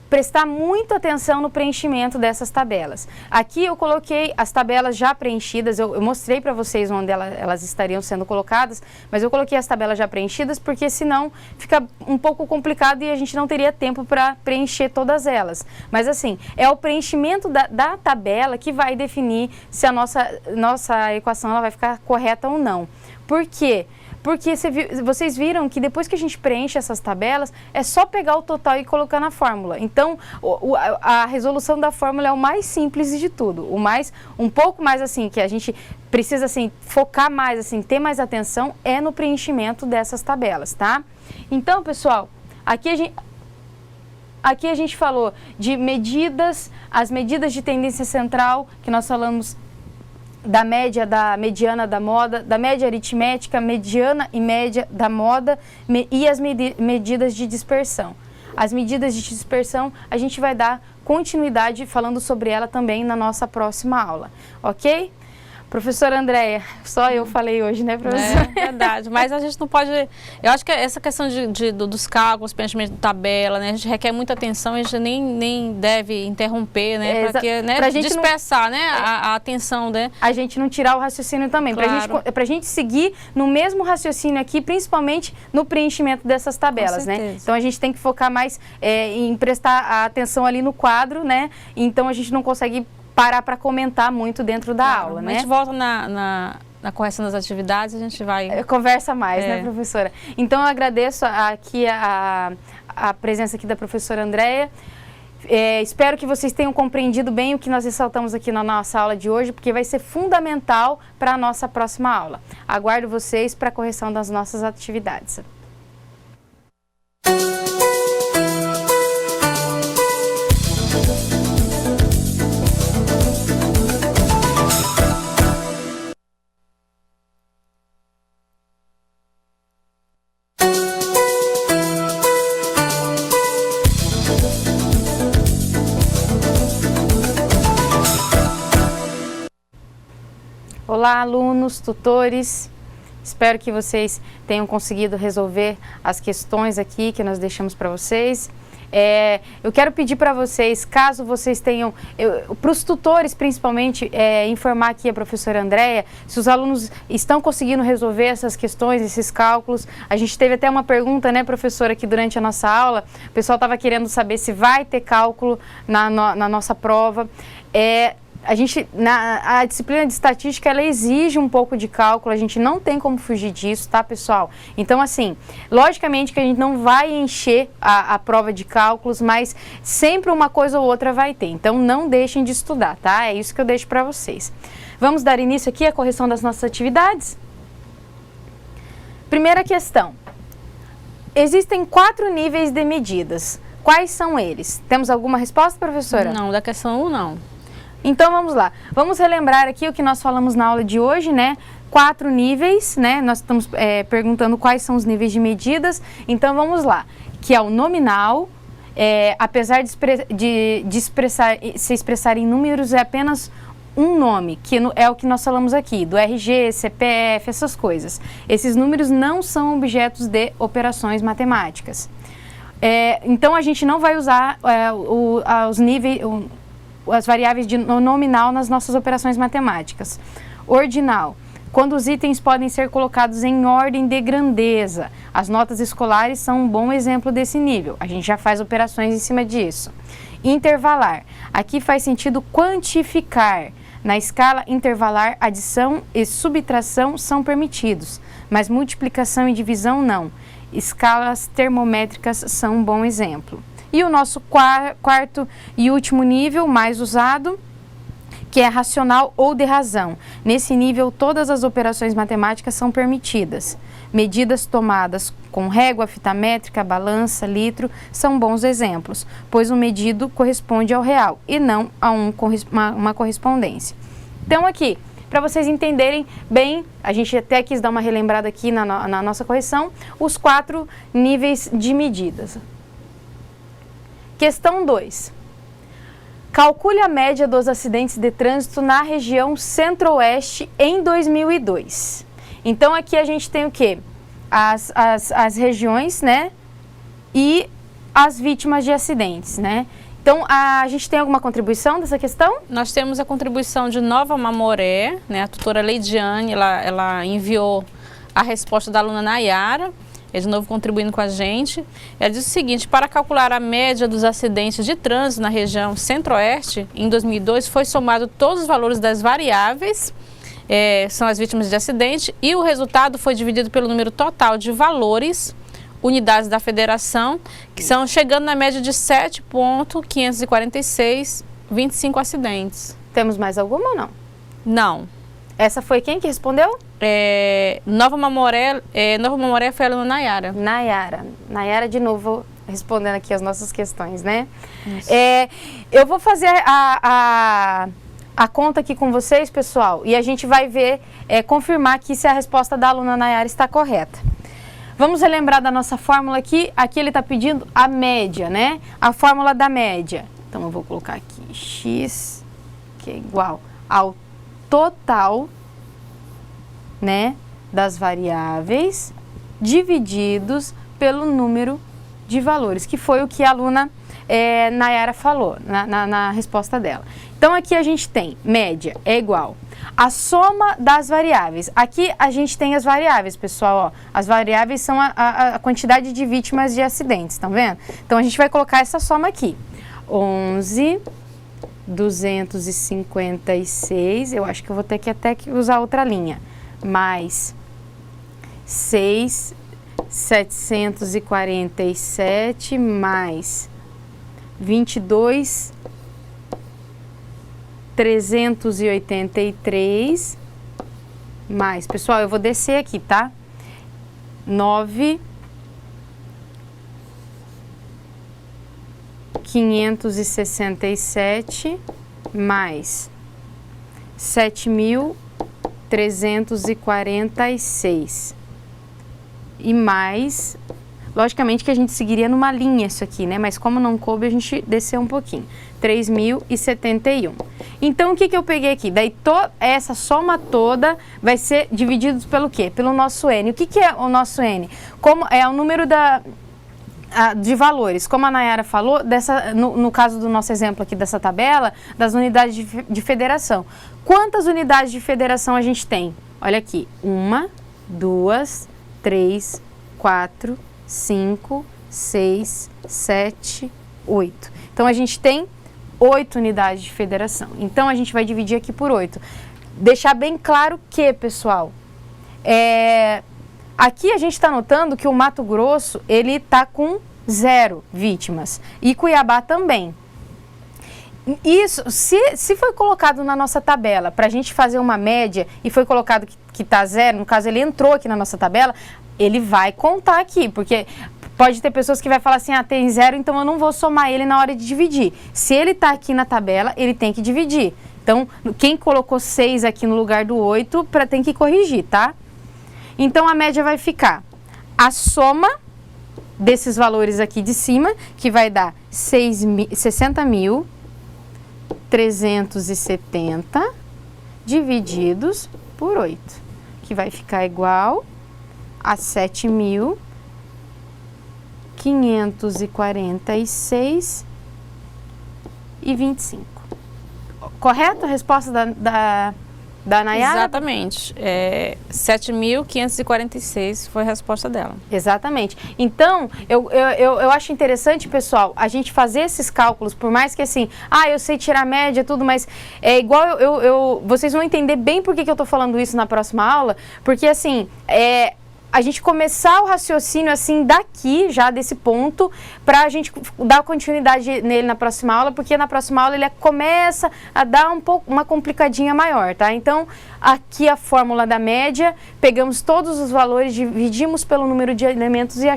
prestar muita atenção no preenchimento dessas tabelas. Aqui eu coloquei as tabelas já preenchidas, eu mostrei para vocês onde elas estariam sendo colocadas, mas eu coloquei as tabelas já preenchidas porque senão fica um pouco complicado e a gente não teria tempo para preencher todas elas. Mas assim, é o preenchimento da tabela que vai definir se a nossa equação ela vai ficar correta ou não. Por quê? Porque vocês viram que depois que a gente preenche essas tabelas, é só pegar o total e colocar na fórmula. Então, a resolução da fórmula é o mais simples de tudo. Um pouco mais assim, que a gente precisa assim, focar mais, assim, ter mais atenção, é no preenchimento dessas tabelas, tá? Então, pessoal, aqui a gente falou de as medidas de tendência central, que nós falamos da média, da mediana da moda, da média aritmética, mediana e média da moda e as medidas de dispersão. As medidas de dispersão, a gente vai dar continuidade falando sobre ela também na nossa próxima aula, ok? Professora Andréia, só eu falei hoje, né, professora? É verdade, mas a gente não pode... Eu acho que essa questão dos cálculos, preenchimento de tabela, né, a gente requer muita atenção, a gente nem deve interromper, né, porque, né, dispersar, não, né, a atenção, né? A gente não tirar o raciocínio também, Claro. pra gente seguir no mesmo raciocínio aqui, principalmente no preenchimento dessas tabelas, né? Então a gente tem que focar mais em prestar a atenção ali no quadro, né? Então a gente não consegue parar para comentar muito dentro da aula, né? A gente volta na correção das atividades, a gente vai... Conversa mais, né, professora? Então, eu agradeço aqui a presença aqui da professora Andréia. Espero que vocês tenham compreendido bem o que nós ressaltamos aqui na nossa aula de hoje, porque vai ser fundamental para a nossa próxima aula. Aguardo vocês para a correção das nossas atividades. Olá, alunos, tutores, espero que vocês tenham conseguido resolver as questões aqui que nós deixamos para vocês. Eu quero pedir para vocês, caso vocês tenham, para os tutores principalmente, informar aqui a professora Andréia, se os alunos estão conseguindo resolver essas questões, esses cálculos. A gente teve até uma pergunta, né, professora, aqui durante a nossa aula, o pessoal estava querendo saber se vai ter cálculo na nossa prova. A disciplina de estatística, ela exige um pouco de cálculo, a gente não tem como fugir disso, tá, pessoal? Então, assim, logicamente que a gente não vai encher a prova de cálculos, mas sempre uma coisa ou outra vai ter. Então, não deixem de estudar, tá? É isso que eu deixo para vocês. Vamos dar início aqui à correção das nossas atividades? Primeira questão. Existem 4 níveis de medidas. Quais são eles? Temos alguma resposta, professora? Não, da questão 1 não. Então, vamos lá. Vamos relembrar aqui o que nós falamos na aula de hoje, né? 4 níveis, né? Nós estamos perguntando quais são os níveis de medidas. Então, vamos lá. Que é o nominal, apesar de se expressar em números, é apenas um nome, que é o que nós falamos aqui, do RG, CPF, essas coisas. Esses números não são objetos de operações matemáticas. Então, a gente não vai usar os níveis... as variáveis de nominal nas nossas operações matemáticas. Ordinal, quando os itens podem ser colocados em ordem de grandeza. As notas escolares são um bom exemplo desse nível. A gente já faz operações em cima disso. Intervalar, aqui faz sentido quantificar. Na escala intervalar, adição e subtração são permitidos, mas multiplicação e divisão não. Escalas termométricas são um bom exemplo. E o nosso quarto e último nível, mais usado, que é racional ou de razão. Nesse nível, todas as operações matemáticas são permitidas. Medidas tomadas com régua, fita métrica, balança, litro, são bons exemplos, pois o medido corresponde ao real e não a uma correspondência. Então, aqui, para vocês entenderem bem, a gente até quis dar uma relembrada aqui na nossa correção, os 4 níveis de medidas. Questão 2. Calcule a média dos acidentes de trânsito na região centro-oeste em 2002. Então, aqui a gente tem o quê? As regiões, né? E as vítimas de acidentes, né? Então, a gente tem alguma contribuição dessa questão? Nós temos a contribuição de Nova Mamoré, né? A tutora Leidiane, ela enviou a resposta da aluna Nayara. De novo contribuindo com a gente. Ela diz o seguinte: para calcular a média dos acidentes de trânsito na região centro-oeste, em 2002 foi somado todos os valores das variáveis, são as vítimas de acidente, e o resultado foi dividido pelo número total de valores, unidades da federação, que são chegando na média de 7.546, 25 acidentes. Temos mais alguma ou não? Não. Essa foi quem que respondeu? Nova Mamoré foi a aluna Nayara. Nayara, de novo, respondendo aqui as nossas questões, né? Eu vou fazer a conta aqui com vocês, pessoal, e a gente vai ver, confirmar aqui se a resposta da aluna Nayara está correta. Vamos relembrar da nossa fórmula aqui. Aqui ele está pedindo a média, né? A fórmula da média. Então, eu vou colocar aqui x, que é igual ao total né, das variáveis divididos pelo número de valores, que foi o que a aluna Nayara falou na resposta dela. Então, aqui a gente tem média é igual a soma das variáveis. Aqui a gente tem as variáveis, pessoal, ó. As variáveis são a quantidade de vítimas de acidentes, estão vendo? Então, a gente vai colocar essa soma aqui. 11.256, eu acho que eu vou ter que até usar outra linha, mais 6.747 mais 22.383 mais, pessoal, eu vou descer aqui, tá? 9.567 mais 7.346 e mais, logicamente que a gente seguiria numa linha isso aqui, né? Mas como não coube, a gente desceu um pouquinho. 3.071. Então, o que eu peguei aqui? Daí, essa soma toda vai ser dividido pelo quê? Pelo nosso N. O que é o nosso N? Como é o número de valores. Como a Nayara falou, no caso do nosso exemplo aqui dessa tabela, das unidades de federação. Quantas unidades de federação a gente tem? Olha aqui. 1, 2, 3, 4, 5, 6, 7, 8. Então, a gente tem 8 unidades de federação. Então, a gente vai dividir aqui por 8. Deixar bem claro que, pessoal, aqui a gente está notando que o Mato Grosso, ele está com 0 vítimas. E Cuiabá também. Isso, se foi colocado na nossa tabela para a gente fazer uma média e foi colocado que está 0, no caso ele entrou aqui na nossa tabela, ele vai contar aqui, porque pode ter pessoas que vai falar assim, tem 0, então eu não vou somar ele na hora de dividir. Se ele está aqui na tabela, ele tem que dividir. Então, quem colocou 6 aqui no lugar do 8, tem que corrigir, tá? Então, a média vai ficar a soma desses valores aqui de cima, que vai dar 60.370 divididos por 8, que vai ficar igual a 7.546,25. Correto a resposta da Nayara? Exatamente. 7.546 foi a resposta dela. Exatamente. Então, eu acho interessante, pessoal, a gente fazer esses cálculos, por mais que assim, eu sei tirar a média, tudo, mas é igual vocês vão entender bem por que eu estou falando isso na próxima aula, porque assim, a gente começar o raciocínio assim daqui, já desse ponto, para a gente dar continuidade nele na próxima aula, porque na próxima aula ele começa a dar uma complicadinha maior, tá? Então, aqui a fórmula da média, pegamos todos os valores, dividimos pelo número de elementos e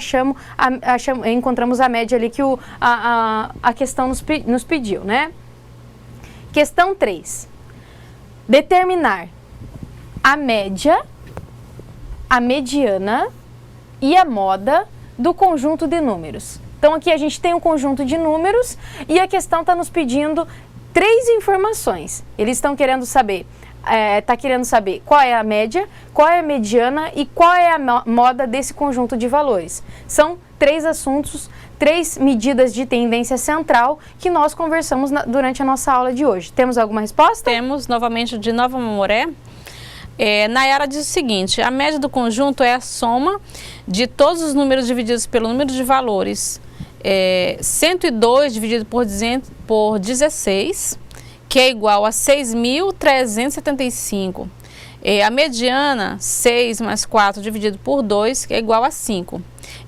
encontramos a média ali que a questão nos pediu, né? Questão 3. Determinar a média, a mediana e a moda do conjunto de números. Então, aqui a gente tem um conjunto de números e a questão está nos pedindo 3 informações. Eles estão querendo saber, qual é a média, qual é a mediana e qual é a moda desse conjunto de valores. São 3 assuntos, 3 medidas de tendência central que nós conversamos durante a nossa aula de hoje. Temos alguma resposta? Temos, novamente, de Nova Mamoré. Nayara diz o seguinte: a média do conjunto é a soma de todos os números divididos pelo número de valores 102 dividido por 16, que é igual a 6.375. A mediana, 6 mais 4 dividido por 2, que é igual a 5.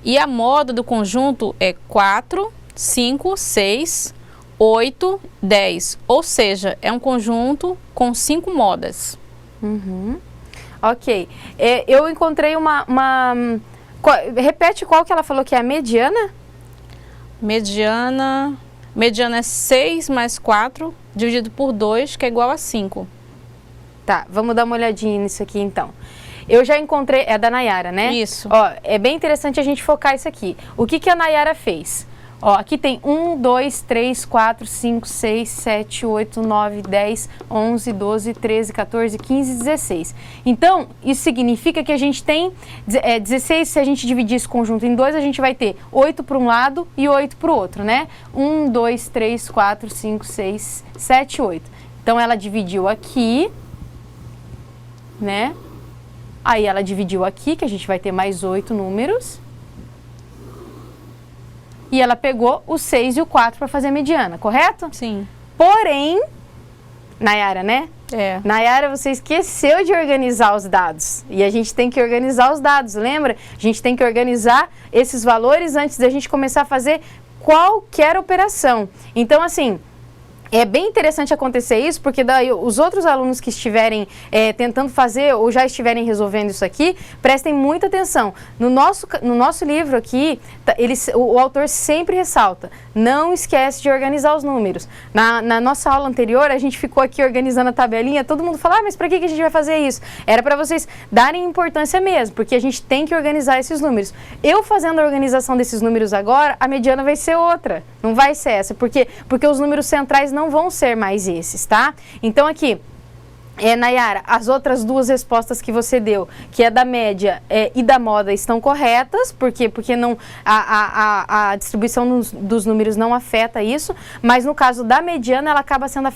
E a moda do conjunto é 4, 5, 6, 8, 10. Ou seja, é um conjunto com 5 modas. Uhum. Ok. Eu encontrei repete qual que ela falou que é a mediana? Mediana é 6 mais 4 dividido por 2, que é igual a 5. Tá, vamos dar uma olhadinha nisso aqui então. Eu já encontrei, é da Nayara, né? Isso. Ó, é bem interessante a gente focar isso aqui. O que a Nayara fez? Ó, aqui tem 1, 2, 3, 4, 5, 6, 7, 8, 9, 10, 11, 12, 13, 14, 15, 16. Então, isso significa que a gente tem 16, se a gente dividir esse conjunto em 2, a gente vai ter 8 para um lado e 8 para o outro, né? 1, 2, 3, 4, 5, 6, 7, 8. Então, ela dividiu aqui, né? Aí, ela dividiu aqui, que a gente vai ter mais 8 números. E ela pegou o 6 e o 4 para fazer a mediana, correto? Sim. Porém, Nayara, né? É. Nayara, você esqueceu de organizar os dados. E a gente tem que organizar os dados, lembra? A gente tem que organizar esses valores antes da gente começar a fazer qualquer operação. Então, assim, é bem interessante acontecer isso, porque daí os outros alunos que estiverem tentando fazer ou já estiverem resolvendo isso aqui, prestem muita atenção. No nosso livro aqui, o autor sempre ressalta, não esquece de organizar os números. Na nossa aula anterior, a gente ficou aqui organizando a tabelinha, todo mundo fala, mas para que a gente vai fazer isso? Era para vocês darem importância mesmo, porque a gente tem que organizar esses números. Eu fazendo a organização desses números agora, a mediana vai ser outra, não vai ser essa, porque os números centrais não vão ser mais esses, tá? Então aqui, Nayara, as outras duas respostas que você deu, que é da média e da moda, estão corretas, porque não, a distribuição dos números não afeta isso, mas no caso da mediana, ela acaba sendo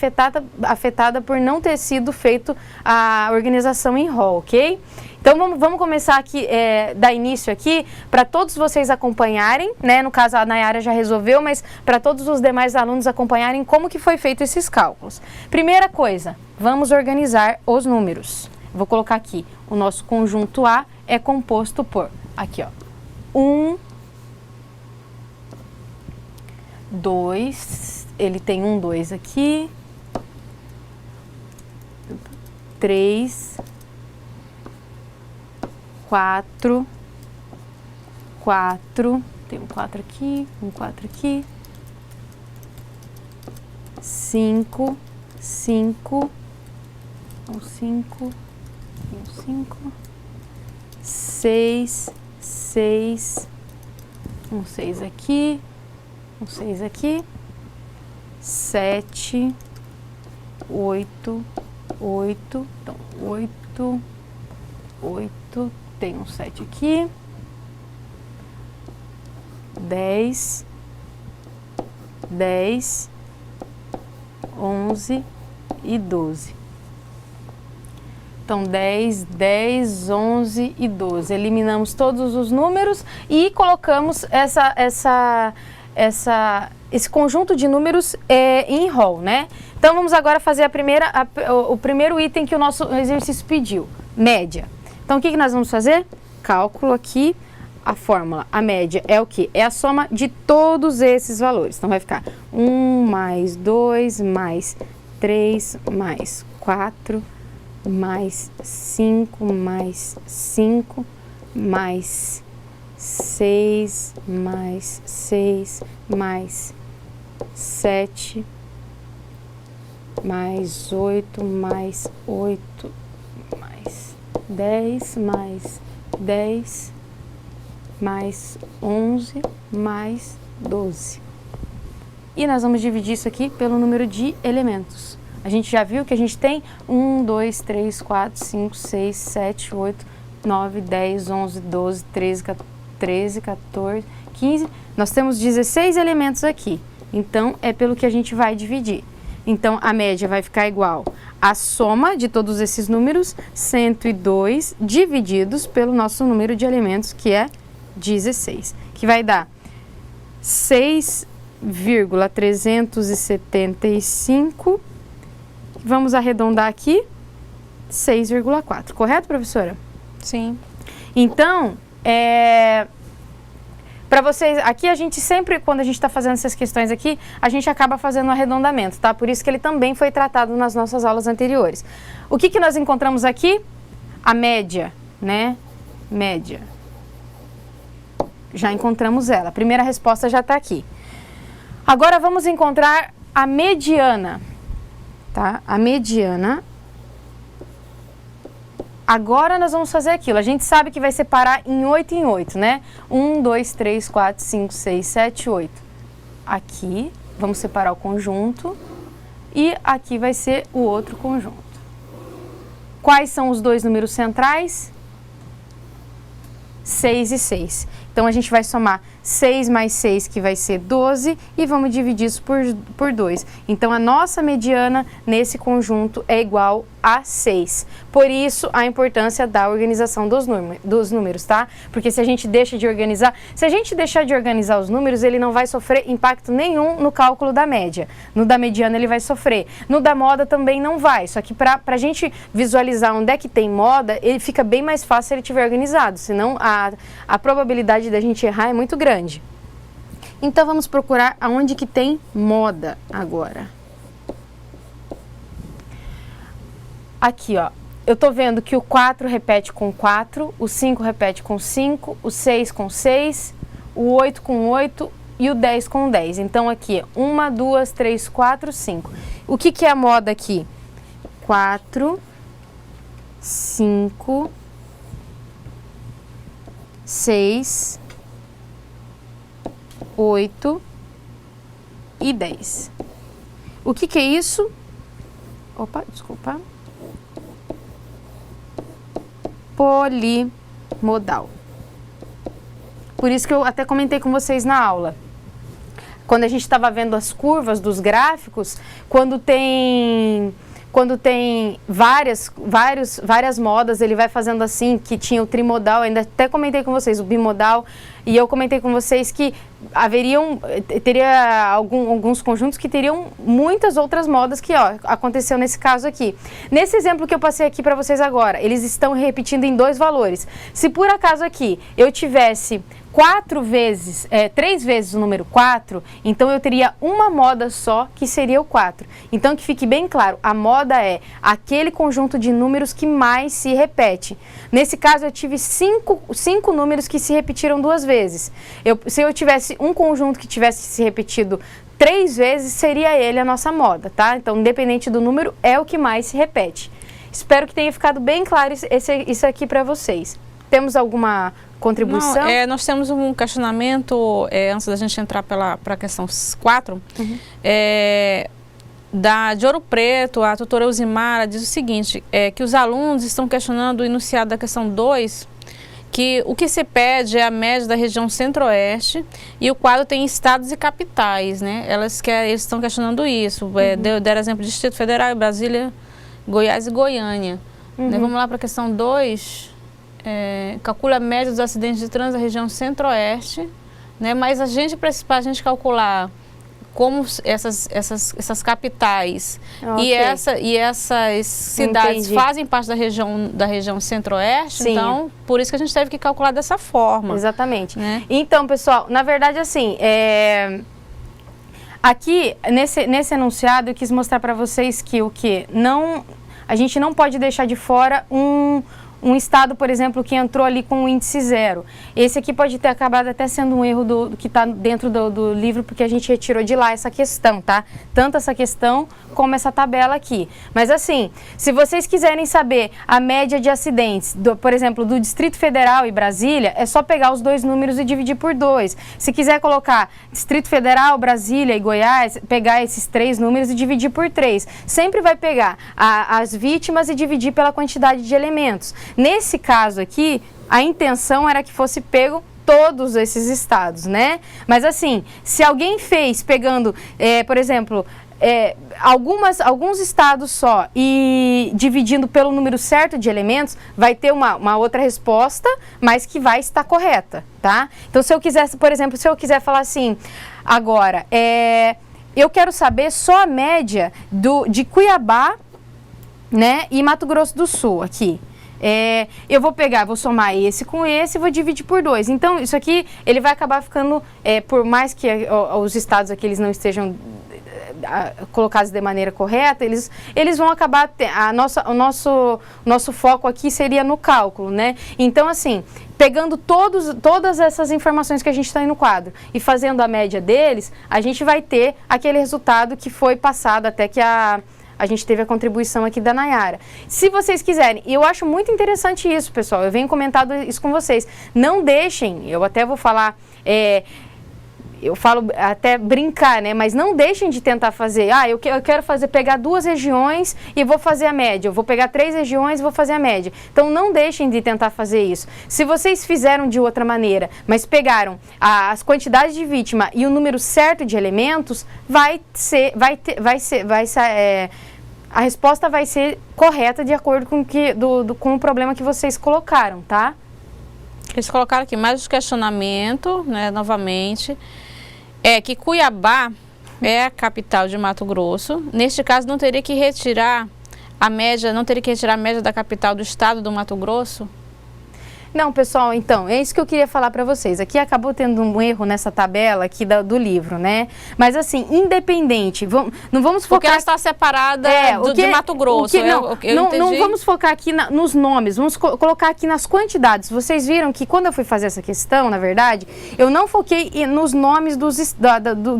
afetada por não ter sido feito a organização em rol, ok? Então, vamos começar aqui, dar início aqui, para todos vocês acompanharem, né? No caso, a Nayara já resolveu, mas para todos os demais alunos acompanharem como que foi feito esses cálculos. Primeira coisa, vamos organizar os números. Vou colocar aqui, o nosso conjunto A é composto por, aqui ó, 1, 2, ele tem 1, 2 aqui, 3, 4, tem um 4 aqui, um 4 aqui, 5, 6, um 6 aqui, um 6 aqui, 7, 8, então 8, tem um 7 aqui, 10, 11 e 12. Então, 10, 11 e 12. Eliminamos todos os números e colocamos esse conjunto de números em rol, né? Então, vamos agora fazer o primeiro item que o nosso exercício pediu, média. Então, o que nós vamos fazer? Cálculo aqui, a fórmula, a média é o quê? É a soma de todos esses valores. Então, vai ficar 1 mais 2 mais 3 mais 4 mais 5 mais 5 mais 6 mais 6 mais 7 mais 8 mais 8 mais 10 mais 10 mais 11 mais 12. E nós vamos dividir isso aqui pelo número de elementos. A gente já viu que a gente tem 1, 2, 3, 4, 5, 6, 7, 8, 9, 10, 11, 12, 13, 14, 15. Nós temos 16 elementos aqui. Então, é pelo que a gente vai dividir. Então, a média vai ficar igual à soma de todos esses números, 102, divididos pelo nosso número de elementos, que é 16. Que vai dar 6,375. Vamos arredondar aqui, 6,4. Correto, professora? Sim. Então, para vocês, aqui a gente sempre, quando a gente está fazendo essas questões aqui, a gente acaba fazendo um arredondamento, tá? Por isso que ele também foi tratado nas nossas aulas anteriores. O que nós encontramos aqui? A média, né? Média. Já encontramos ela. A primeira resposta já está aqui. Agora vamos encontrar a mediana, tá? A mediana. Agora nós vamos fazer aquilo. A gente sabe que vai separar em 8 em 8, né? 1, 2, 3, 4, 5, 6, 7, 8. aqui, vamos separar o conjunto, e aqui vai ser o outro conjunto. Quais são os dois números centrais? 6 e 6. Então, a gente vai somar 6 mais 6, que vai ser 12, e vamos dividir isso por 2. Então, a nossa mediana nesse conjunto é igual a 6. Por isso, a importância da organização dos números, tá? Porque se a gente deixa de organizar, se a gente deixar de organizar os números, ele não vai sofrer impacto nenhum no cálculo da média. No da mediana ele vai sofrer. No da moda também não vai. Só que para a gente visualizar onde é que tem moda, ele fica bem mais fácil se ele estiver organizado. Senão, a probabilidade da gente errar é muito grande. Então, vamos procurar aonde que tem moda agora. Aqui, ó, eu tô vendo que o 4 repete com 4, o 5 repete com 5, o 6 com 6, o 8 com 8 e o 10 com 10. Então, aqui, 1, 2, 3, 4, 5. O que que é a moda aqui? 4, 5, 6, 8 e 10. O que que é isso? Opa, desculpa. Polimodal. Por isso que eu até comentei com vocês na aula. Quando a gente estava vendo as curvas dos gráficos, quando tem várias modas, ele vai fazendo assim, que tinha o trimodal, ainda até comentei com vocês, o bimodal, e eu comentei com vocês que teria alguns conjuntos que teriam muitas outras modas que, ó, aconteceu nesse caso aqui. Nesse exemplo que eu passei aqui para vocês agora, eles estão repetindo em 2 valores. Se por acaso aqui eu tivesse 3 vezes o número 4, então eu teria uma moda só, que seria o 4. Então, que fique bem claro, a moda é aquele conjunto de números que mais se repete. Nesse caso, eu tive 5 números que se repetiram 2 vezes. Se eu tivesse um conjunto que tivesse se repetido 3 vezes, seria ele a nossa moda, tá? Então, independente do número, é o que mais se repete. Espero que tenha ficado bem claro isso aqui para vocês. Temos alguma contribuição? Não, nós temos um questionamento, antes da gente entrar para a questão 4, de Ouro Preto, a tutora Elzimara diz o seguinte, que os alunos estão questionando o enunciado da questão 2, que o que se pede é a média da região centro-oeste e o quadro tem estados e capitais, né? Eles estão questionando isso, deram exemplo de Distrito Federal, Brasília, Goiás e Goiânia. Né? Vamos lá para a questão 2. Calcula a média dos acidentes de trânsito da região centro-oeste, né? Mas para a gente calcular como essas capitais e essas cidades fazem parte da região centro-oeste, então por isso que a gente teve que calcular dessa forma. Exatamente. Né? Então, pessoal, na verdade, assim, aqui nesse enunciado eu quis mostrar para vocês que a gente não pode deixar de fora um estado, por exemplo, que entrou ali com o índice 0. Esse aqui pode ter acabado até sendo um erro do que está dentro do livro, porque a gente retirou de lá essa questão, tá? Tanto essa questão como essa tabela aqui. Mas assim, se vocês quiserem saber a média de acidentes, por exemplo, do Distrito Federal e Brasília, é só pegar os 2 números e dividir por 2. Se quiser colocar Distrito Federal, Brasília e Goiás, pegar esses 3 números e dividir por 3. Sempre vai pegar as vítimas e dividir pela quantidade de elementos. Nesse caso aqui, a intenção era que fosse pego todos esses estados, né? Mas assim, se alguém fez pegando, por exemplo, alguns estados só e dividindo pelo número certo de elementos, vai ter uma outra resposta, mas que vai estar correta, tá? Então, se eu quiser, por exemplo, se eu quiser falar assim, agora, eu quero saber só a média de Cuiabá, né, e Mato Grosso do Sul, aqui. Eu vou somar esse com esse e vou dividir por 2. Então, isso aqui, ele vai acabar ficando, por mais que os estados aqui eles não estejam colocados de maneira correta, eles vão acabar, o nosso foco aqui seria no cálculo, né? Então, assim, pegando todas essas informações que a gente está aí no quadro e fazendo a média deles, a gente vai ter aquele resultado que foi passado até que a gente teve a contribuição aqui da Nayara. Se vocês quiserem, e eu acho muito interessante isso, pessoal, eu venho comentando isso com vocês, não deixem, eu até vou falar, eu falo até brincar, né? Mas não deixem de tentar fazer. Eu quero pegar 2 regiões e vou fazer a média. Eu vou pegar 3 regiões e vou fazer a média. Então, não deixem de tentar fazer isso. Se vocês fizeram de outra maneira, mas pegaram as quantidades de vítima e o número certo de elementos, a resposta vai ser correta de acordo com o problema que vocês colocaram, tá? Eles colocaram aqui mais um questionamento, né, novamente, é que Cuiabá é a capital de Mato Grosso. Neste caso, não teria que retirar a média da capital do estado do Mato Grosso? Não, pessoal, então, é isso que eu queria falar para vocês. Aqui acabou tendo um erro nessa tabela aqui do livro, né? Mas assim, independente, não vamos focar... Porque ela está separada de Mato Grosso. Não vamos focar aqui nos nomes, vamos colocar aqui nas quantidades. Vocês viram que quando eu fui fazer essa questão, na verdade, eu não foquei nos nomes do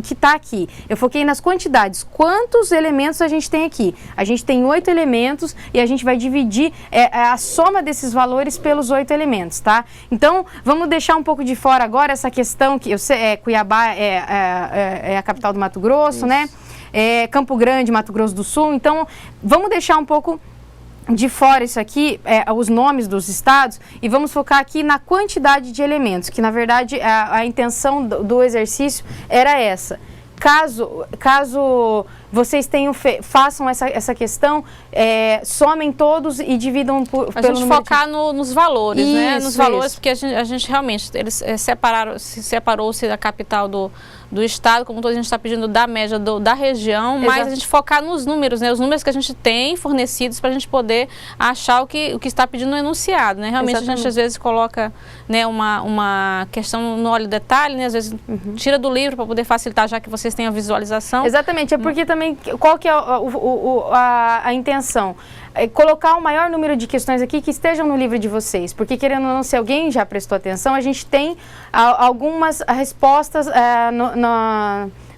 que está aqui. Eu foquei nas quantidades. Quantos elementos a gente tem aqui? A gente tem 8 elementos e a gente vai dividir a soma desses valores pelos 8 elementos. Tá? Então, vamos deixar um pouco de fora agora essa questão que Cuiabá é a capital do Mato Grosso, né? Campo Grande, Mato Grosso do Sul. Então, vamos deixar um pouco de fora isso aqui, os nomes dos estados, e vamos focar aqui na quantidade de elementos, que na verdade a intenção do exercício era essa. Caso vocês façam essa questão, somem todos e dividam pelo número. A gente focar nos valores, isso, né? Nos valores, porque a gente realmente, eles separou-se da capital do estado, como a gente está pedindo da média da região, mas a gente focar nos números, né? Os números que a gente tem fornecidos para a gente poder achar o que está pedindo no enunciado, né? Realmente a gente às vezes coloca, né, uma questão no olho detalhe, né? Às vezes tira do livro para poder facilitar, já que vocês têm a visualização. Exatamente, é porque também, qual que é a intenção? Colocar o maior número de questões aqui que estejam no livro de vocês, porque querendo ou não, se alguém já prestou atenção, a gente tem algumas respostas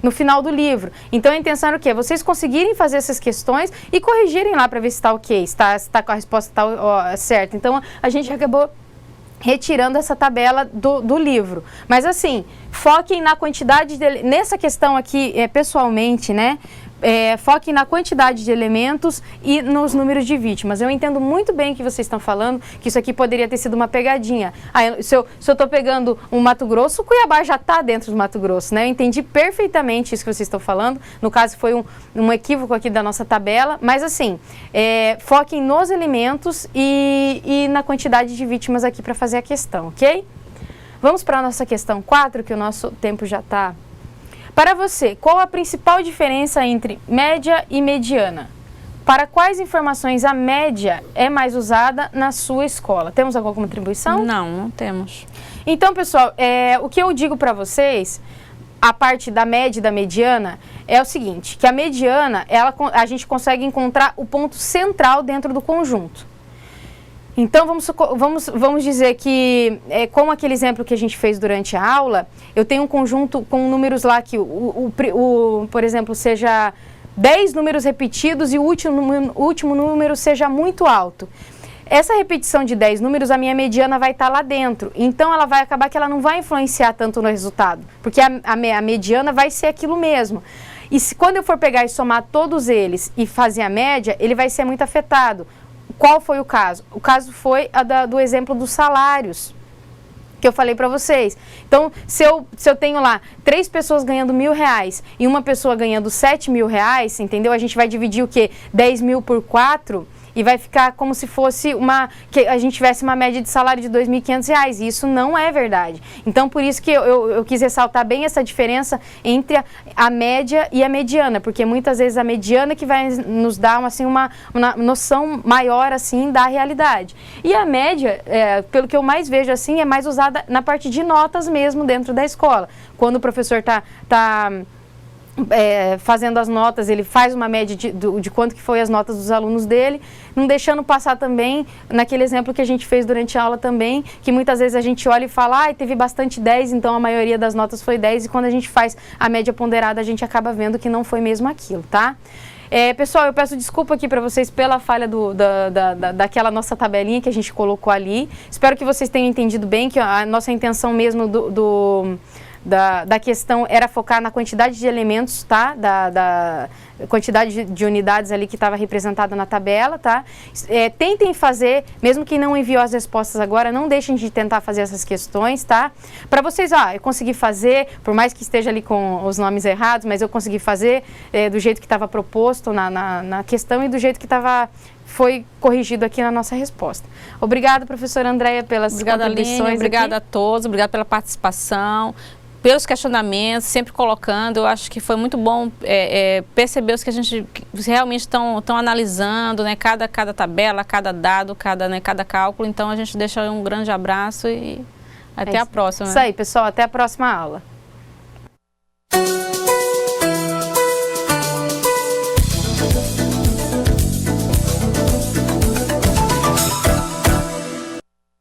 no final do livro. Então a intenção era o quê? Vocês conseguirem fazer essas questões e corrigirem lá para ver se está ok, se está com a resposta certa. Então a gente acabou retirando essa tabela do livro. Mas assim, foquem na quantidade nessa questão aqui, pessoalmente, né? Foquem na quantidade de elementos e nos números de vítimas. Eu entendo muito bem o que vocês estão falando, que isso aqui poderia ter sido uma pegadinha. Se eu estou pegando um Mato Grosso, o Cuiabá já está dentro do Mato Grosso, né? Eu entendi perfeitamente isso que vocês estão falando. No caso, foi um equívoco aqui da nossa tabela. Mas assim, foquem nos elementos e na quantidade de vítimas aqui para fazer a questão, ok? Vamos para a nossa questão 4, que o nosso tempo já está... Para você, qual a principal diferença entre média e mediana? Para quais informações a média é mais usada na sua escola? Temos alguma contribuição? Não temos. Então, pessoal, o que eu digo para vocês, a parte da média e da mediana, é o seguinte, que a mediana, a gente consegue encontrar o ponto central dentro do conjunto. Então, vamos dizer que, como aquele exemplo que a gente fez durante a aula, eu tenho um conjunto com números lá que, por exemplo, seja 10 números repetidos e o último número seja muito alto. Essa repetição de 10 números, a minha mediana vai estar lá dentro. Então, ela vai acabar que ela não vai influenciar tanto no resultado, porque a mediana vai ser aquilo mesmo. E quando eu for pegar e somar todos eles e fazer a média, ele vai ser muito afetado. Qual foi o caso? O caso foi do exemplo dos salários, que eu falei para vocês. Então, se eu tenho lá 3 pessoas ganhando R$1.000 e uma pessoa ganhando R$7.000, entendeu? A gente vai dividir o quê? 10 mil por 4 e vai ficar como se fosse que a gente tivesse uma média de salário de R$2.500. E isso não é verdade. Então, por isso que eu quis ressaltar bem essa diferença entre a média e a mediana, porque muitas vezes a mediana que vai nos dar assim, uma noção maior assim, da realidade. E a média, pelo que eu mais vejo assim, é mais usada na parte de notas mesmo dentro da escola. Quando o professor está fazendo as notas, ele faz uma média de quanto que foi as notas dos alunos dele, não deixando passar também, naquele exemplo que a gente fez durante a aula também, que muitas vezes a gente olha e fala, teve bastante 10, então a maioria das notas foi 10, e quando a gente faz a média ponderada, a gente acaba vendo que não foi mesmo aquilo, tá? Pessoal, eu peço desculpa aqui para vocês pela falha daquela nossa tabelinha que a gente colocou ali. Espero que vocês tenham entendido bem, que a nossa intenção mesmo da questão era focar na quantidade de elementos, tá? Da quantidade de unidades ali que estava representada na tabela, tá? Tentem fazer, mesmo que não enviou as respostas agora, não deixem de tentar fazer essas questões, tá? Para vocês, eu consegui fazer, por mais que esteja ali com os nomes errados, mas eu consegui fazer do jeito que estava proposto na questão e do jeito que foi corrigido aqui na nossa resposta. Obrigada, professora Andréia, pelas contribuições. Obrigada a todos, obrigada pela participação, pelos questionamentos, sempre colocando. Eu acho que foi muito bom perceber os que a gente realmente estão analisando, né? Cada tabela, cada dado, cada cálculo. Então, a gente deixa um grande abraço e até a próxima. Isso aí, pessoal. Até a próxima aula.